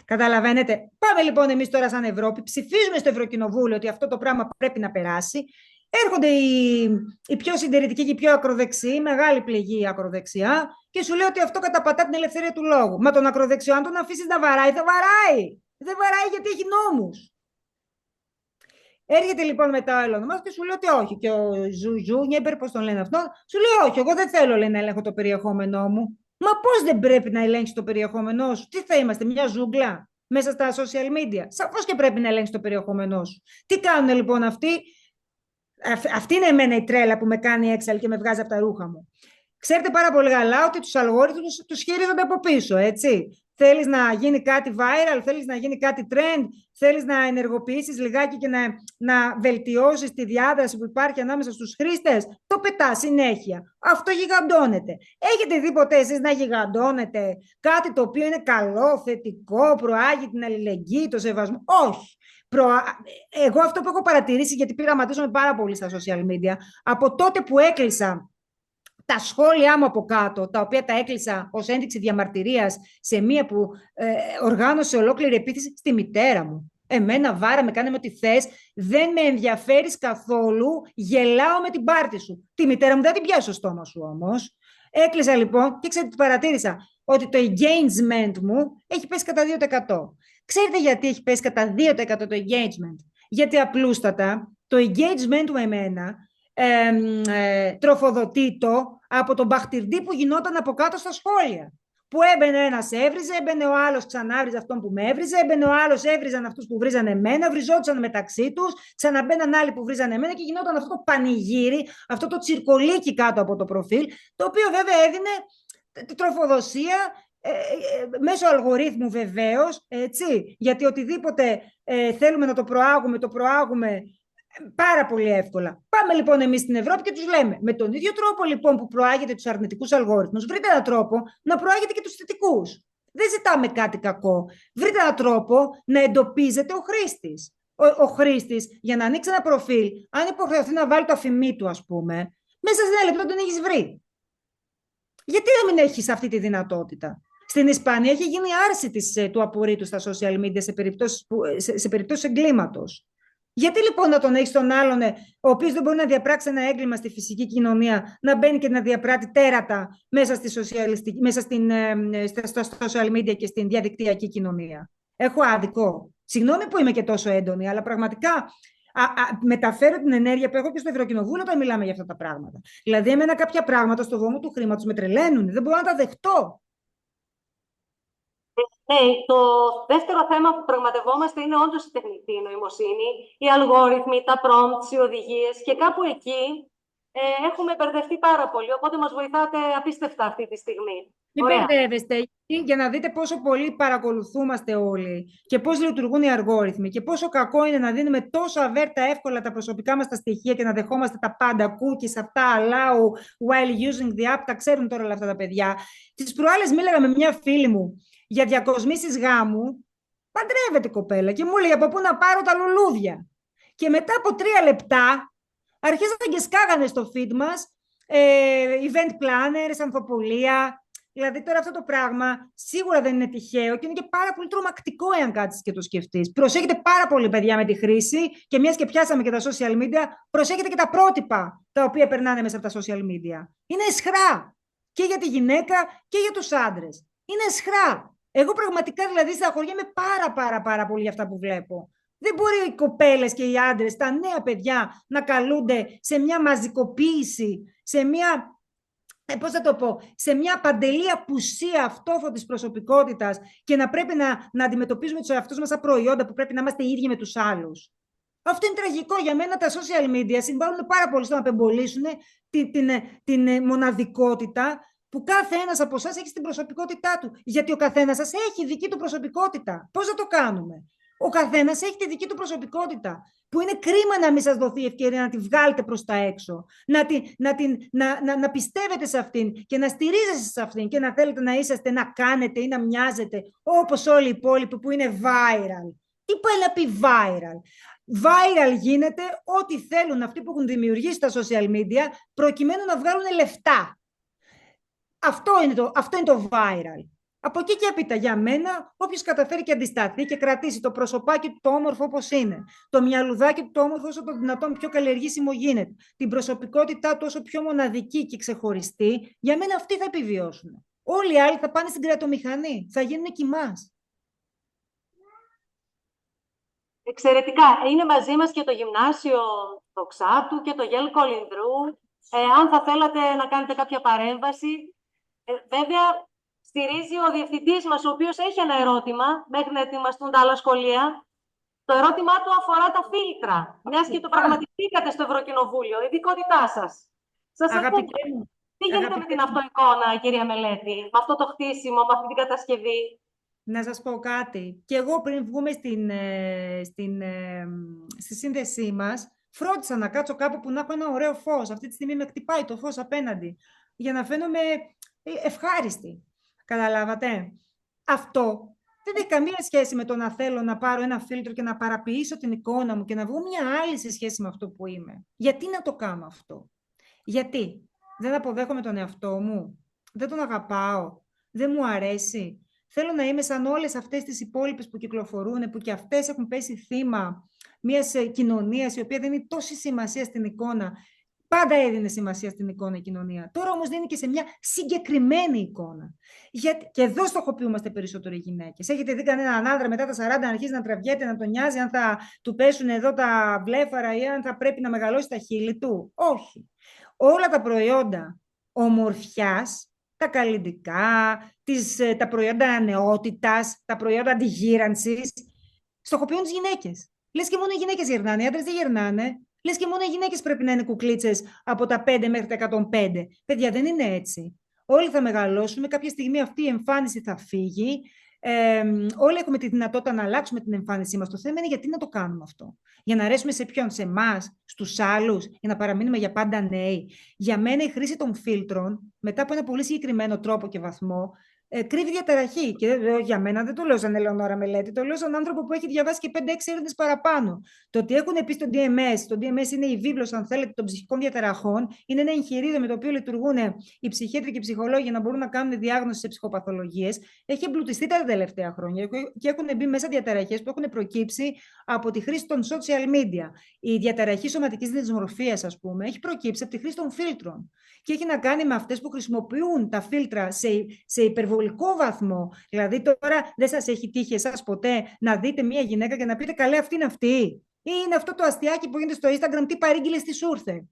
Καταλαβαίνετε. Πάμε λοιπόν εμείς τώρα σαν Ευρώπη, ψηφίζουμε στο Ευρωκοινοβούλιο ότι αυτό το πράγμα πρέπει να περάσει. Έρχονται οι πιο συντηρητικοί και οι πιο ακροδεξιοί, η μεγάλη πληγή ακροδεξιά, και σου λέει ότι αυτό καταπατά την ελευθερία του λόγου. Μα τον ακροδεξιό, αν τον αφήσεις να βαράει, θα βαράει. Δεν βαράει γιατί έχει νόμους. Έρχεται λοιπόν μετά ο Elon Musk και σου λέει ότι όχι. Και ο Ζούνιεμπερ, πώς τον λένε αυτό, σου λέει όχι, εγώ δεν θέλω, λέει, να ελέγχω το περιεχόμενό μου. Μα πώς δεν πρέπει να ελέγξει το περιεχόμενό σου? Τι θα είμαστε, μια ζούγκλα μέσα στα social media? Σαφώς και πρέπει να ελέγξει το περιεχόμενό σου. Τι κάνουν λοιπόν αυτοί? Αυτή είναι εμένα η τρέλα που με κάνει έξαλλη και με βγάζει από τα ρούχα μου. Ξέρετε πάρα πολύ καλά ότι τους αλγόριθμους τους χειρίζονται από πίσω, έτσι. Θέλεις να γίνει κάτι viral, θέλεις να γίνει κάτι trend, θέλεις να ενεργοποιήσεις λιγάκι και να βελτιώσεις τη διάδραση που υπάρχει ανάμεσα στους χρήστες, το πετάς συνέχεια. Αυτό γιγαντώνεται. Έχετε δει ποτέ εσείς να γιγαντώνετε κάτι το οποίο είναι καλό, θετικό, προάγει την αλληλεγγύη, το σεβασμό? Όχι. Εγώ αυτό που έχω παρατηρήσει, γιατί πειραματίζομαι πάρα πολύ στα social media, από τότε που έκλεισα τα σχόλιά μου από κάτω, τα οποία τα έκλεισα ως ένδειξη διαμαρτυρίας σε μία που οργάνωσε ολόκληρη επίθεση στη μητέρα μου. Εμένα βάρα, με κάνε με ό,τι θες, δεν με ενδιαφέρεις καθόλου, γελάω με την πάρτη σου. Τη μητέρα μου δεν την πιάσω στο στόμα σου όμως. Έκλεισα λοιπόν και ξέρετε τι παρατήρησα? Ότι το engagement μου έχει πέσει κατά 2%. Ξέρετε γιατί έχει πέσει κατά 2% το engagement? Γιατί απλούστατα το engagement μου εμένα τροφοδοτεί από τον μπαχτυρντή που γινόταν από κάτω στα σχόλια. Που έμπαινε ένας έβριζε, έμπαινε ο άλλος ξανάβριζε αυτόν που με έβριζε, έμπαινε ο άλλος έβριζαν αυτούς που βρίζανε εμένα, βριζόντουσαν μεταξύ τους, ξαναμπαίναν άλλοι που βρίζανε εμένα και γινόταν αυτό το πανηγύρι, αυτό το τσιρκολίκι κάτω από το προφίλ, το οποίο βέβαια έδινε τροφοδοσία μέσω αλγορίθμου βεβαίως, έτσι, γιατί οτιδήποτε θέλουμε να το προάγουμε πάρα πολύ εύκολα. Πάμε λοιπόν εμείς στην Ευρώπη και τους λέμε, με τον ίδιο τρόπο λοιπόν που προάγετε τους αρνητικούς αλγόριθμους, βρείτε έναν τρόπο να προάγετε και τους θετικούς. Δεν ζητάμε κάτι κακό. Βρείτε έναν τρόπο να εντοπίζεται ο χρήστης. Ο χρήστης, για να ανοίξει ένα προφίλ, αν υποχρεωθεί να βάλει το αφημί του, ας πούμε, μέσα σε 1 λεπτό τον έχεις βρει. Γιατί να μην έχεις αυτή τη δυνατότητα? Στην Ισπανία έχει γίνει άρση του απορρίτου στα social media σε περιπτώσεις εγκλήματος. Γιατί λοιπόν να τον έχεις τον άλλον, ο οποίος δεν μπορεί να διαπράξει ένα έγκλημα στη φυσική κοινωνία, να μπαίνει και να διαπράττει τέρατα μέσα στα social media και στην διαδικτυακή κοινωνία? Έχω άδικο? Συγγνώμη που είμαι και τόσο έντονη, αλλά πραγματικά μεταφέρω την ενέργεια που έχω και στο Ευρωκοινοβούλιο όταν μιλάμε για αυτά τα πράγματα. Δηλαδή, εμένα κάποια πράγματα στο βωμό του χρήματος με τρελαίνουν. Δεν μπορώ να τα δεχτώ. Ναι, το δεύτερο θέμα που πραγματευόμαστε είναι όντως η τεχνητή νοημοσύνη, οι αλγόριθμοι, τα prompts, οι οδηγίες, και κάπου εκεί έχουμε μπερδευτεί πάρα πολύ, οπότε μας βοηθάτε απίστευτα αυτή τη στιγμή. Μην μπερδεύεστε, για να δείτε πόσο πολύ παρακολουθούμαστε όλοι και πώς λειτουργούν οι αλγόριθμοι και πόσο κακό είναι να δίνουμε τόσο αβέρτα εύκολα τα προσωπικά μας τα στοιχεία και να δεχόμαστε τα πάντα, cookies, αυτά, allow, while using the app, τα ξέρουν τώρα όλα αυτά τα παιδιά. Τις προάλλες μίλαγα με μια φίλη μου για διακοσμήσεις γάμου. Παντρεύεται η κοπέλα και μου λέει από πού να πάρω τα λουλούδια. Και μετά από 3 λεπτά αρχίσαν και σκάγανε στο feed μας event planners, ανθοπολία. Δηλαδή τώρα αυτό το πράγμα σίγουρα δεν είναι τυχαίο και είναι και πάρα πολύ τρομακτικό εάν κάτσεις και το σκεφτείς. Προσέχετε πάρα πολύ, παιδιά, με τη χρήση, και μιας και πιάσαμε και τα social media, προσέχετε και τα πρότυπα τα οποία περνάνε μέσα από τα social media. Είναι αισχρά και για τη γυναίκα και για τους άντρες. Είναι αισχρά. Εγώ πραγματικά δηλαδή στεναχωριέμαι πάρα πολύ για αυτά που βλέπω. Δεν μπορεί οι κοπέλες και οι άντρες, τα νέα παιδιά, να καλούνται σε μια μαζικοποίηση, σε μια, σε μια παντελή απουσία αυτόφωτης προσωπικότητας και να πρέπει να αντιμετωπίζουμε τους εαυτούς μας σαν προϊόντα που πρέπει να είμαστε οι ίδιοι με τους άλλους. Αυτό είναι τραγικό. Για μένα τα social media συμβάλλουν πάρα πολύ στο να απεμπολίσουν την μοναδικότητα που κάθε ένας από εσάς έχει στην προσωπικότητά του. Γιατί ο καθένας σας έχει δική του προσωπικότητα. Πώς θα το κάνουμε? Ο καθένας έχει τη δική του προσωπικότητα, που είναι κρίμα να μην σας δοθεί η ευκαιρία να τη βγάλετε προς τα έξω, να πιστεύετε σε αυτήν και να στηρίζεστε σε αυτήν και να θέλετε να είσαστε, να κάνετε ή να μοιάζετε όπως όλοι οι υπόλοιποι που είναι viral. Τι πάει να πει viral? Viral γίνεται ό,τι θέλουν αυτοί που έχουν δημιουργήσει τα social media προκειμένου να βγάλουν λεφτά. Αυτό είναι το viral. Από εκεί και έπειτα, για μένα, όποιος καταφέρει και αντισταθεί και κρατήσει το προσωπάκι του το όμορφο όπως είναι, το μυαλουδάκι του το όμορφο όσο το δυνατόν πιο καλλιεργήσιμο γίνεται, την προσωπικότητά του όσο πιο μοναδική και ξεχωριστή, για μένα αυτοί θα επιβιώσουν. Όλοι οι άλλοι θα πάνε στην κρεατομηχανή, θα γίνουν κοιμάς. Εξαιρετικά. Είναι μαζί μας και το γυμνάσιο Δοξάτου και το Γέλ Κολυνδρού. Αν θα θέλατε να κάνετε κάποια παρέμβαση, βέβαια, στηρίζει ο διευθυντής μας, ο οποίος έχει ένα ερώτημα, μέχρι να ετοιμαστούν τα άλλα σχολεία. Το ερώτημά του αφορά τα φίλτρα, μιας και το πραγματιστήκατε στο Ευρωκοινοβούλιο, ειδικότητά σας. Σας ακούτε. Τι γίνεται με την αυτοεικόνα, κυρία Μελέτη, με αυτό το χτίσιμο, με αυτή την κατασκευή? Να σας πω κάτι. Και εγώ πριν βγούμε στη σύνδεσή μας, φρόντισα να κάτσω κάπου που να έχω ένα ωραίο φως. Αυτή τη στιγμή με χτυπάει το φως απέναντι, για να φαίνομαι ευχάριστη. Καταλάβατε? Αυτό δεν έχει καμία σχέση με το να θέλω να πάρω ένα φίλτρο και να παραποιήσω την εικόνα μου και να βγω μια άλλη σε σχέση με αυτό που είμαι. Γιατί να το κάνω αυτό? Γιατί δεν αποδέχομαι τον εαυτό μου? Δεν τον αγαπάω? Δεν μου αρέσει? Θέλω να είμαι σαν όλες αυτές τις υπόλοιπες που κυκλοφορούν, που και αυτές έχουν πέσει θύμα μιας κοινωνίας η οποία δίνει τόση σημασία στην εικόνα. Πάντα έδινε σημασία στην εικόνα η κοινωνία. Τώρα όμως δίνει και σε μια συγκεκριμένη εικόνα. Και εδώ στοχοποιούμαστε περισσότερο οι γυναίκες. Έχετε δει κανέναν άντρα μετά τα 40 να αρχίσει να τραβιέται, να τον νοιάζει αν θα του πέσουν εδώ τα βλέφαρα ή αν θα πρέπει να μεγαλώσει τα χείλη του? Όχι. Όλα τα προϊόντα ομορφιάς, τα καλλυντικά, τα προϊόντα νεότητας, τα προϊόντα αντιγύρανσης, στοχοποιούν τις γυναίκες. Λες και μόνο οι γυναίκες γερνάνε, οι άντρες δεν γερνάνε. Λες και μόνο οι γυναίκες πρέπει να είναι κουκλίτσες από τα 5 μέχρι τα 105. Παιδιά, δεν είναι έτσι. Όλοι θα μεγαλώσουμε, κάποια στιγμή αυτή η εμφάνιση θα φύγει. Όλοι έχουμε τη δυνατότητα να αλλάξουμε την εμφάνισή μας. Το θέμα είναι γιατί να το κάνουμε αυτό. Για να αρέσουμε σε ποιον? Σε εμάς, στους άλλους, για να παραμείνουμε για πάντα νέοι? Για μένα η χρήση των φίλτρων, μετά από ένα πολύ συγκεκριμένο τρόπο και βαθμό, κρύβει διαταραχή. Και για μένα δεν το λέω σαν Ελεονόρα Μελέτη, το λέω σαν άνθρωπο που έχει διαβάσει και 5-6 έρευνες παραπάνω. Το ότι έχουν πει στο DMS, το DMS είναι η βίβλος, αν θέλετε, των ψυχικών διαταραχών, είναι ένα εγχειρίδιο με το οποίο λειτουργούν οι ψυχίατροι και οι ψυχολόγοι για να μπορούν να κάνουν διάγνωση σε ψυχοπαθολογίες. Έχει εμπλουτιστεί τα τελευταία χρόνια και έχουν μπει μέσα διαταραχές που έχουν προκύψει από τη χρήση των social media. Η διαταραχή σωματικής δυσμορφίας, ας πούμε, έχει προκύψει από τη χρήση των φίλτρων. Και έχει να κάνει με αυτές που χρησιμοποιούν τα φίλτρα σε υπερβολικό βαθμό. Δηλαδή, τώρα δεν σας έχει τύχει εσάς ποτέ να δείτε μια γυναίκα και να πείτε «Καλέ, αυτή είναι αυτή». Ή είναι αυτό το αστιάκι που γίνεται στο Instagram, τι παρήγγειλες, τι σου ήρθε.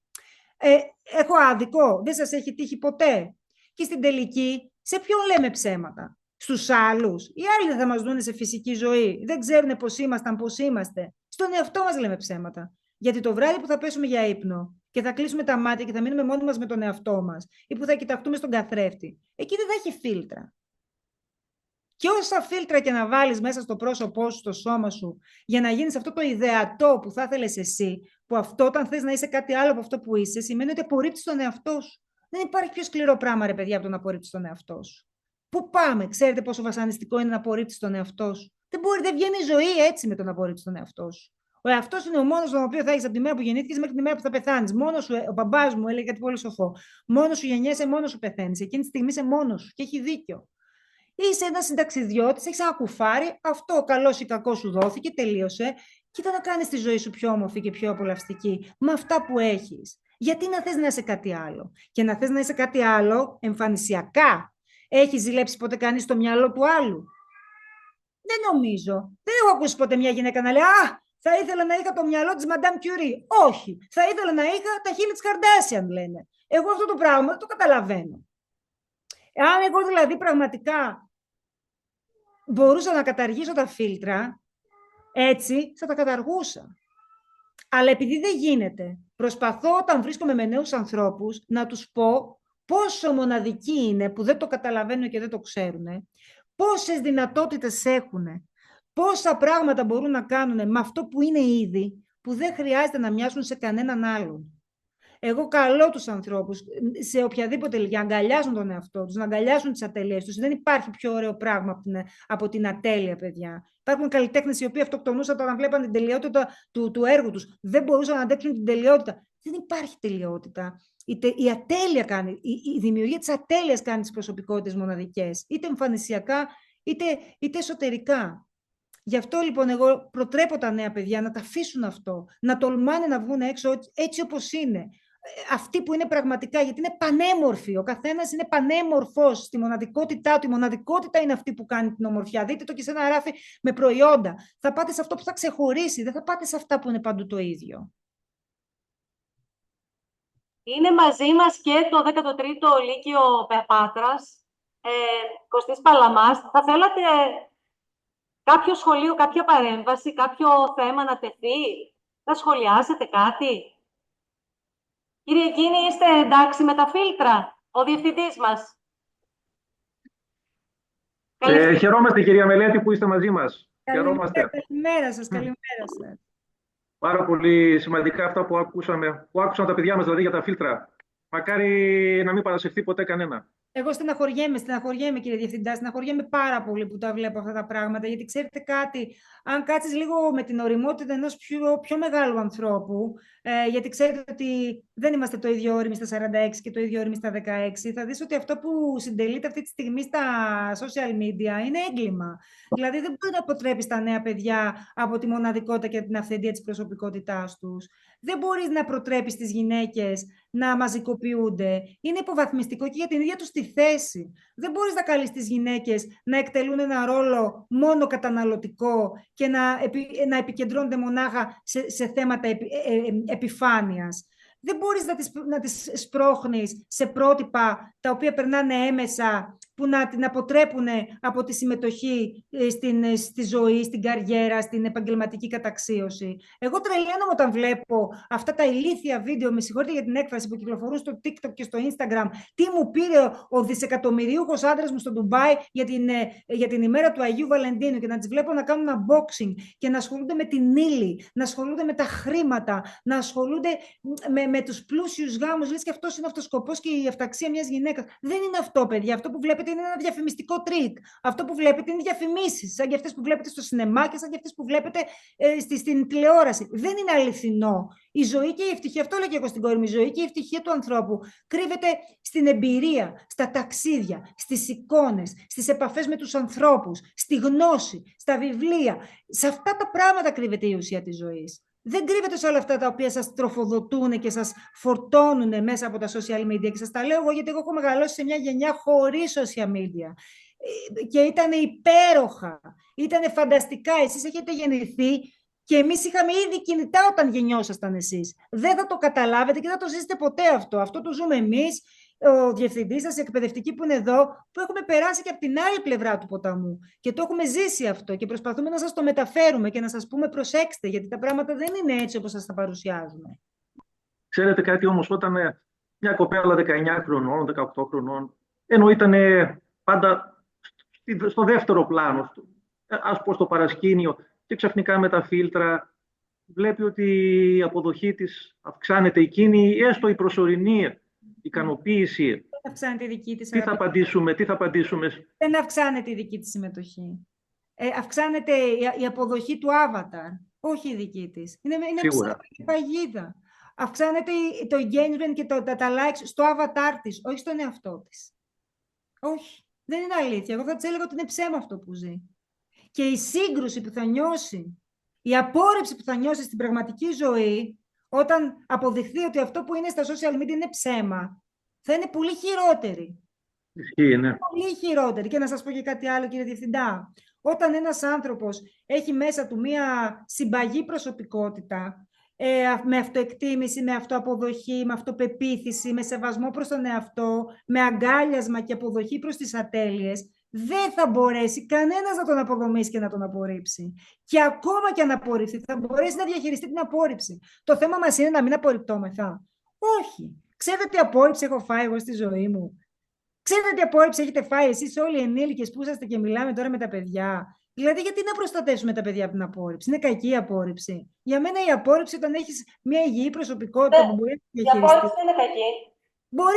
Έχω άδικο, δεν σας έχει τύχει ποτέ. Και στην τελική, σε ποιον λέμε ψέματα? Στους άλλους? Οι άλλοι δεν θα μας δουν σε φυσική ζωή. Δεν ξέρουν πώς ήμασταν, πώς είμαστε. Στον εαυτό μας λέμε ψέματα. Γιατί το βράδυ που θα πέσουμε για ύπνο και θα κλείσουμε τα μάτια και θα μείνουμε μόνοι μας με τον εαυτό μας, ή που θα κοιταχτούμε στον καθρέφτη, εκεί δεν θα έχει φίλτρα. Και όσα φίλτρα και να βάλεις μέσα στο πρόσωπό σου, στο σώμα σου, για να γίνεις αυτό το ιδεατό που θα ήθελες εσύ, που αυτό όταν θες να είσαι κάτι άλλο από αυτό που είσαι, σημαίνει ότι απορρίπτεις τον εαυτό σου. Δεν υπάρχει πιο σκληρό πράγμα, ρε παιδιά, από το να απορρίπτεις τον εαυτό σου. Πού πάμε? Ξέρετε πόσο βασανιστικό είναι να απορρίπτεις τον εαυτό σου? Δεν βγαίνει η ζωή έτσι με το να απορρίπτεις τον εαυτό σου. Ο εαυτός είναι ο μόνος τον οποίο θα έχεις από τη μέρα που γεννήθηκες μέχρι τη μέρα που θα πεθάνεις. Μόνος σου, ο μπαμπάς μου έλεγε κάτι πολύ σοφό. Μόνος σου γεννιέσαι, μόνος σου πεθαίνεις. Εκείνη τη στιγμή είσαι μόνος σου και έχει δίκιο. Είσαι ένας συνταξιδιώτης, έχεις ένα κουφάρι, αυτό καλός ή κακός σου δόθηκε, τελείωσε. Κοίτα να κάνεις τη ζωή σου πιο όμορφη και πιο απολαυστική με αυτά που έχεις. Γιατί να θες να είσαι κάτι άλλο? Και να θες να είσαι κάτι άλλο εμφανισιακά. Έχεις ζηλέψει ποτέ κανείς στο μυαλό του άλλου? Δεν νομίζω. Δεν έχω ακούσει ποτέ μια γυναίκα να λέει «Α, θα ήθελα να είχα το μυαλό της Madame Curie». Όχι. Θα ήθελα να είχα τα χείλη της Kardashian, λένε. Εγώ αυτό το πράγμα δεν το καταλαβαίνω. Αν εγώ δηλαδή πραγματικά μπορούσα να καταργήσω τα φίλτρα, έτσι θα τα καταργούσα. Αλλά επειδή δεν γίνεται, προσπαθώ όταν βρίσκομαι με νέους ανθρώπους να τους πω πόσο μοναδικοί είναι, που δεν το καταλαβαίνουν και δεν το ξέρουν, πόσες δυνατότητες έχουν, πόσα πράγματα μπορούν να κάνουν με αυτό που είναι ήδη, που δεν χρειάζεται να μοιάσουν σε κανέναν άλλον. Εγώ καλώ τους ανθρώπους σε οποιαδήποτε ηλικία να αγκαλιάσουν τον εαυτό τους, να αγκαλιάσουν τις ατέλειες τους. Δεν υπάρχει πιο ωραίο πράγμα από την ατέλεια, παιδιά. Υπάρχουν καλλιτέχνες οι οποίοι αυτοκτονούσαν όταν βλέπαν την τελειότητα του έργου τους. Δεν μπορούσαν να αντέξουν την τελειότητα. Δεν υπάρχει τελειότητα. Η ατέλεια κάνει, η δημιουργία της ατέλειας κάνει τις προσωπικότητες μοναδικές, είτε εμφανισιακά, είτε εσωτερικά. Γι' αυτό λοιπόν εγώ προτρέπω τα νέα παιδιά να τα αφήσουν αυτό, να τολμάνε να βγουν έξω έτσι όπως είναι. Αυτοί που είναι πραγματικά, γιατί είναι πανέμορφοι. Ο καθένας είναι πανέμορφος στη μοναδικότητά του. Η μοναδικότητα είναι αυτή που κάνει την ομορφιά. Δείτε το και σε ένα ράφι με προϊόντα. Θα πάτε σε αυτό που θα ξεχωρίσει, δεν θα πάτε σε αυτά που είναι παντού το ίδιο. Είναι μαζί μας και το 13ο Λύκειο Πάτρας, Κωστής Παλαμάς. Θα θέλατε κάποιο σχολείο, κάποια παρέμβαση, κάποιο θέμα να τεθεί? Θα σχολιάσετε κάτι? Κύριε Κίνη, είστε εντάξει με τα φίλτρα, ο διευθυντής μας? Χαιρόμαστε, κυρία Μελέτη, που είστε μαζί μας. Καλημέρα σας, καλημέρα σας. Πάρα πολύ σημαντικά αυτά που άκουσαν τα παιδιά μας, δηλαδή για τα φίλτρα. Μακάρι να μην παρασυρθεί ποτέ κανένα. Εγώ στεναχωριέμαι κύριε Διευθυντά, στεναχωριέμαι πάρα πολύ που τα βλέπω αυτά τα πράγματα, γιατί ξέρετε κάτι, αν κάτσεις λίγο με την ωριμότητα ενός πιο μεγάλου ανθρώπου, γιατί ξέρετε ότι δεν είμαστε το ίδιο όριμοι στα 46 και το ίδιο όριμοι στα 16, θα δεις ότι αυτό που συντελείται αυτή τη στιγμή στα social media είναι έγκλημα. Δηλαδή δεν μπορεί να αποτρέπεις τα νέα παιδιά από τη μοναδικότητα και την αυθεντία της προσωπικότητάς τους. Δεν μπορείς να προτρέπεις τις γυναίκες να μαζικοποιούνται. Είναι υποβαθμιστικό και για την ίδια τους τη θέση. Δεν μπορείς να καλείς τις γυναίκες να εκτελούν ένα ρόλο μόνο καταναλωτικό και να επικεντρώνονται μονάχα σε θέματα επιφάνειας. Δεν μπορείς να τις σπρώχνεις σε πρότυπα τα οποία περνάνε έμεσα, που να την αποτρέπουν από τη συμμετοχή στη ζωή, στην καριέρα, στην επαγγελματική καταξίωση. Εγώ τρελαίνομαι όταν βλέπω αυτά τα ηλίθια βίντεο, με συγχωρείτε για την έκφραση, που κυκλοφορούν στο TikTok και στο Instagram. Τι μου πήρε ο δισεκατομμυρίουχος άντρας μου στο Ντουμπάι για την ημέρα του Αγίου Βαλεντίνου, και να τις βλέπω να κάνουν unboxing και να ασχολούνται με την ύλη, να ασχολούνται με τα χρήματα, να ασχολούνται με τους πλούσιους γάμους. Λες και αυτός είναι αυτός ο σκοπός και η αυταξία μιας γυναίκας. Δεν είναι αυτό, παιδιά. Αυτό που βλέπετε βλέπετε είναι ένα διαφημιστικό τρίκ. Αυτό που βλέπετε είναι διαφημίσεις, σαν και αυτές που βλέπετε στο σινεμά και σαν και αυτές που βλέπετε στην τηλεόραση. Δεν είναι αληθινό. Η ζωή και η ευτυχία, αυτό λέω και εγώ στην κόρη μου, η ζωή και η ευτυχία του ανθρώπου κρύβεται στην εμπειρία, στα ταξίδια, στις εικόνες, στις επαφές με τους ανθρώπους, στη γνώση, στα βιβλία. Σε αυτά τα πράγματα κρύβεται η ουσία της ζωής. Δεν κρύβεται σε όλα αυτά τα οποία σας τροφοδοτούν και σας φορτώνουν μέσα από τα social media. Και σας τα λέω εγώ γιατί εγώ έχω μεγαλώσει σε μια γενιά χωρίς social media. Και ήταν υπέροχα, ήταν φανταστικά. Εσείς έχετε γεννηθεί και εμείς είχαμε ήδη κινητά όταν γεννιόσασταν εσείς. Δεν θα το καταλάβετε και δεν θα το ζήσετε ποτέ αυτό. Αυτό το ζούμε εμείς, ο διευθυντής σας, η εκπαιδευτική που είναι εδώ, που έχουμε περάσει και από την άλλη πλευρά του ποταμού. Και το έχουμε ζήσει αυτό και προσπαθούμε να σας το μεταφέρουμε και να σας πούμε προσέξτε, γιατί τα πράγματα δεν είναι έτσι όπως σας τα παρουσιάζουμε. Ξέρετε κάτι όμως, όταν μια κοπέλα 19 χρονών, 18 χρονών, ενώ ήταν πάντα στο δεύτερο πλάνο, ας πω στο παρασκήνιο, και ξαφνικά με τα φίλτρα βλέπει ότι η αποδοχή της αυξάνεται, εκείνη, έστω η προσωρινή ικανοποίηση. Δεν αυξάνεται η δική της. Τι θα απαντήσουμε. Δεν αυξάνεται η δική της συμμετοχή. Αυξάνεται η αποδοχή του avatar, όχι η δική της. Είναι μια παγίδα. Αυξάνεται το engagement και τα likes στο avatar της, όχι στον εαυτό της. Όχι, δεν είναι αλήθεια. Εγώ θα της έλεγα ότι είναι ψέμα αυτό που ζει. Και η σύγκρουση που θα νιώσει, η απόρριψη που θα νιώσει στην πραγματική ζωή, όταν αποδειχθεί ότι αυτό που είναι στα social media είναι ψέμα, θα είναι πολύ χειρότερη. Είναι. Πολύ χειρότερη. Και να σας πω και κάτι άλλο, κύριε Διευθυντά. Όταν ένας άνθρωπος έχει μέσα του μία συμπαγή προσωπικότητα, με αυτοεκτίμηση, με αυτοαποδοχή, με αυτοπεποίθηση, με σεβασμό προς τον εαυτό, με αγκάλιασμα και αποδοχή προς τις ατέλειες, δεν θα μπορέσει κανένας να τον αποδομήσει και να τον απορρίψει. Και ακόμα και αν απορρίψει, θα μπορέσει να διαχειριστεί την απόρριψη. Το θέμα μας είναι να μην απορριπτόμεθα. Όχι. Ξέρετε τι απόρριψη έχω φάει εγώ στη ζωή μου? Ξέρετε τι απόρριψη έχετε φάει εσείς όλοι οι ενήλικες που είσαστε και μιλάμε τώρα με τα παιδιά? Δηλαδή, γιατί να προστατεύσουμε τα παιδιά από την απόρριψη? Είναι κακή η απόρριψη. Για μένα η απόρριψη, όταν έχεις μια υγιή προσωπικότητα που μπορεί να διαχειριστεί. Η απόρριψη δεν είναι κακή. Μπορεί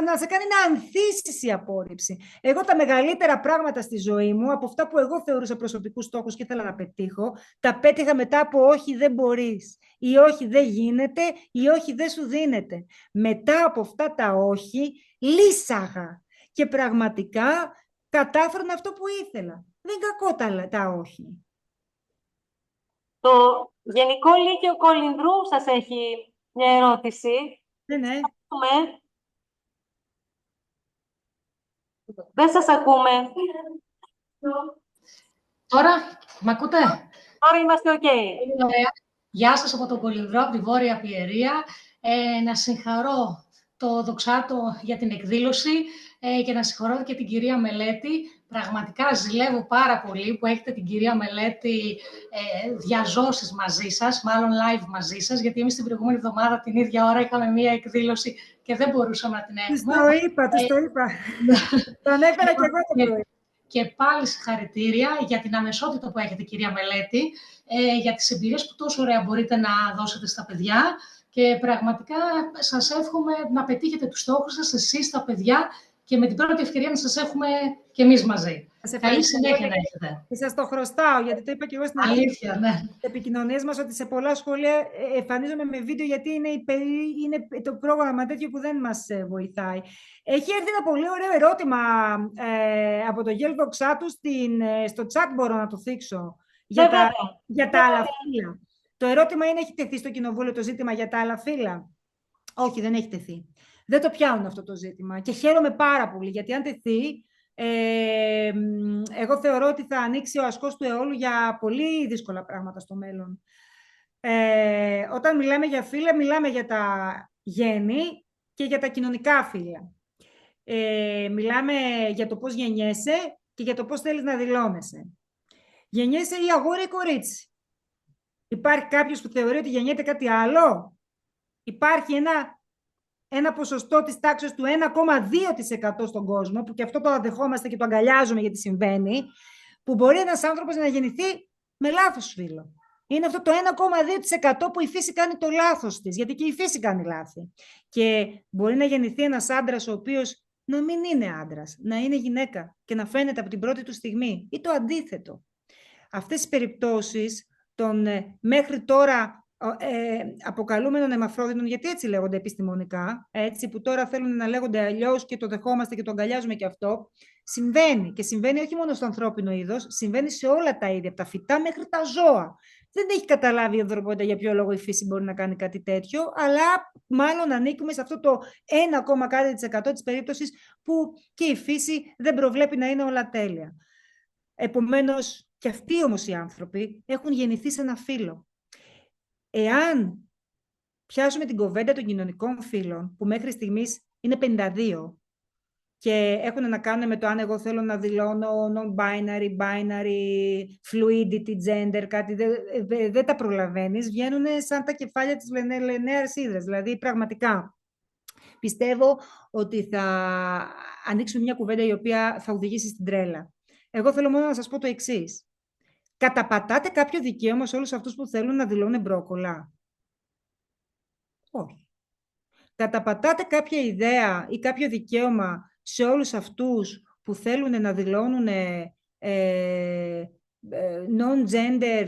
να σε κάνει να ανθίσεις η απόρριψη. Εγώ τα μεγαλύτερα πράγματα στη ζωή μου, από αυτά που εγώ θεωρούσα προσωπικούς στόχους και ήθελα να πετύχω, τα πέτυχα μετά από όχι δεν μπορείς, ή όχι δεν γίνεται, ή όχι δεν σου δίνεται. Μετά από αυτά τα όχι, λύσαγα και πραγματικά κατάφερνα αυτό που ήθελα. Δεν είναι κακό τα όχι. Το Γενικό Λύκειο Κολυνδρού σας έχει μια ερώτηση. Ναι. Δεν σας ακούμε. Τώρα, μ' ακούτε? Τώρα είμαστε οκ. Γεια σας από τον Κολυνδρό, από τη Βόρεια Πιερία. Να συγχαρώ το Δοξάτο για την εκδήλωση και να συγχαρώ και την κυρία Μελέτη. Πραγματικά ζηλεύω πάρα πολύ που έχετε την κυρία Μελέτη διαζώσεις μαζί σας, μάλλον live μαζί σας, γιατί εμείς την προηγούμενη εβδομάδα την ίδια ώρα είχαμε μία εκδήλωση και δεν μπορούσαμε να την έχουμε. Το είπα. Τον έφερα και εγώ το πρωί. Και πάλι συγχαρητήρια για την αμεσότητα που έχετε, κυρία Μελέτη, για τις εμπειρίες που τόσο ωραία μπορείτε να δώσετε στα παιδιά και πραγματικά σας εύχομαι να πετύχετε τους στόχους σας, εσείς τα παιδιά, και με την πρώτη ευκαιρία να σας έχουμε και εμείς μαζί. Καλή συνέχεια να έχετε. Και σας το χρωστάω, γιατί το είπα και εγώ στην αλήθεια, ναι. Επικοινωνίες μας, ότι σε πολλά σχολεία εμφανίζομαι με βίντεο, γιατί είναι το πρόγραμμα τέτοιο που δεν μας βοηθάει. Έχει έρθει ένα πολύ ωραίο ερώτημα από το Γέλ Δοξάτου στο chat, μπορώ να το θίξω, για τα άλλα φύλλα. Το ερώτημα είναι, έχει τεθεί στο Κοινοβούλιο το ζήτημα για τα άλλα φύλλα? Όχι, δεν έχει τεθεί. Δεν το πιάνουν αυτό το ζήτημα και χαίρομαι πάρα πολύ, γιατί αν τεθεί, εγώ θεωρώ ότι θα ανοίξει ο ασκός του αιώλου για πολύ δύσκολα πράγματα στο μέλλον. Όταν μιλάμε για φύλλα, μιλάμε για τα γέννη και για τα κοινωνικά φύλλα. Μιλάμε για το πώς γεννιέσαι και για το πώς θέλεις να δηλώνεσαι. Γεννιέσαι ή αγόρι ή κορίτσι? Υπάρχει κάποιος που θεωρεί ότι γεννιέται κάτι άλλο? Υπάρχει ένα ποσοστό της τάξης του 1,2% στον κόσμο, που και αυτό το αδεχόμαστε και το αγκαλιάζουμε γιατί συμβαίνει, που μπορεί ένας άνθρωπος να γεννηθεί με λάθος φύλο. Είναι αυτό το 1,2% που η φύση κάνει το λάθος της, γιατί και η φύση κάνει λάθη. Και μπορεί να γεννηθεί ένας άντρας ο οποίος να μην είναι άντρας, να είναι γυναίκα και να φαίνεται από την πρώτη του στιγμή ή το αντίθετο. Αυτές τις περιπτώσεις των μέχρι τώρα αποκαλούμενων αιμαφρόδιτων, γιατί έτσι λέγονται επιστημονικά, έτσι, που τώρα θέλουν να λέγονται αλλιώς και το δεχόμαστε και το αγκαλιάζουμε και αυτό, συμβαίνει. Και συμβαίνει όχι μόνο στο ανθρώπινο είδος, συμβαίνει σε όλα τα είδη, από τα φυτά μέχρι τα ζώα. Δεν έχει καταλάβει η ανθρωπότητα για ποιο λόγο η φύση μπορεί να κάνει κάτι τέτοιο, αλλά μάλλον ανήκουμε σε αυτό το 1,1% της περίπτωσης που και η φύση δεν προβλέπει να είναι όλα τέλεια. Επομένως, και αυτοί όμως οι άνθρωποι έχουν γεννηθεί σε ένα φύλο. Εάν πιάσουμε την κουβέντα των κοινωνικών φύλων, που μέχρι στιγμής είναι 52, και έχουν να κάνουν με το αν εγώ θέλω να δηλώνω non-binary, binary, fluidity, gender, κάτι, δεν τα προλαβαίνεις, βγαίνουν σαν τα κεφάλια της Λενέας Ύδρας. Δηλαδή, πραγματικά, πιστεύω ότι θα ανοίξουμε μια κουβέντα η οποία θα οδηγήσει στην τρέλα. Εγώ θέλω μόνο να σας πω το εξής. Καταπατάτε κάποιο δικαίωμα σε όλους αυτούς που θέλουν να δηλώνουν μπρόκολα? Όχι. Καταπατάτε κάποια ιδέα ή κάποιο δικαίωμα σε όλους αυτούς που θέλουν να δηλώνουν non-gender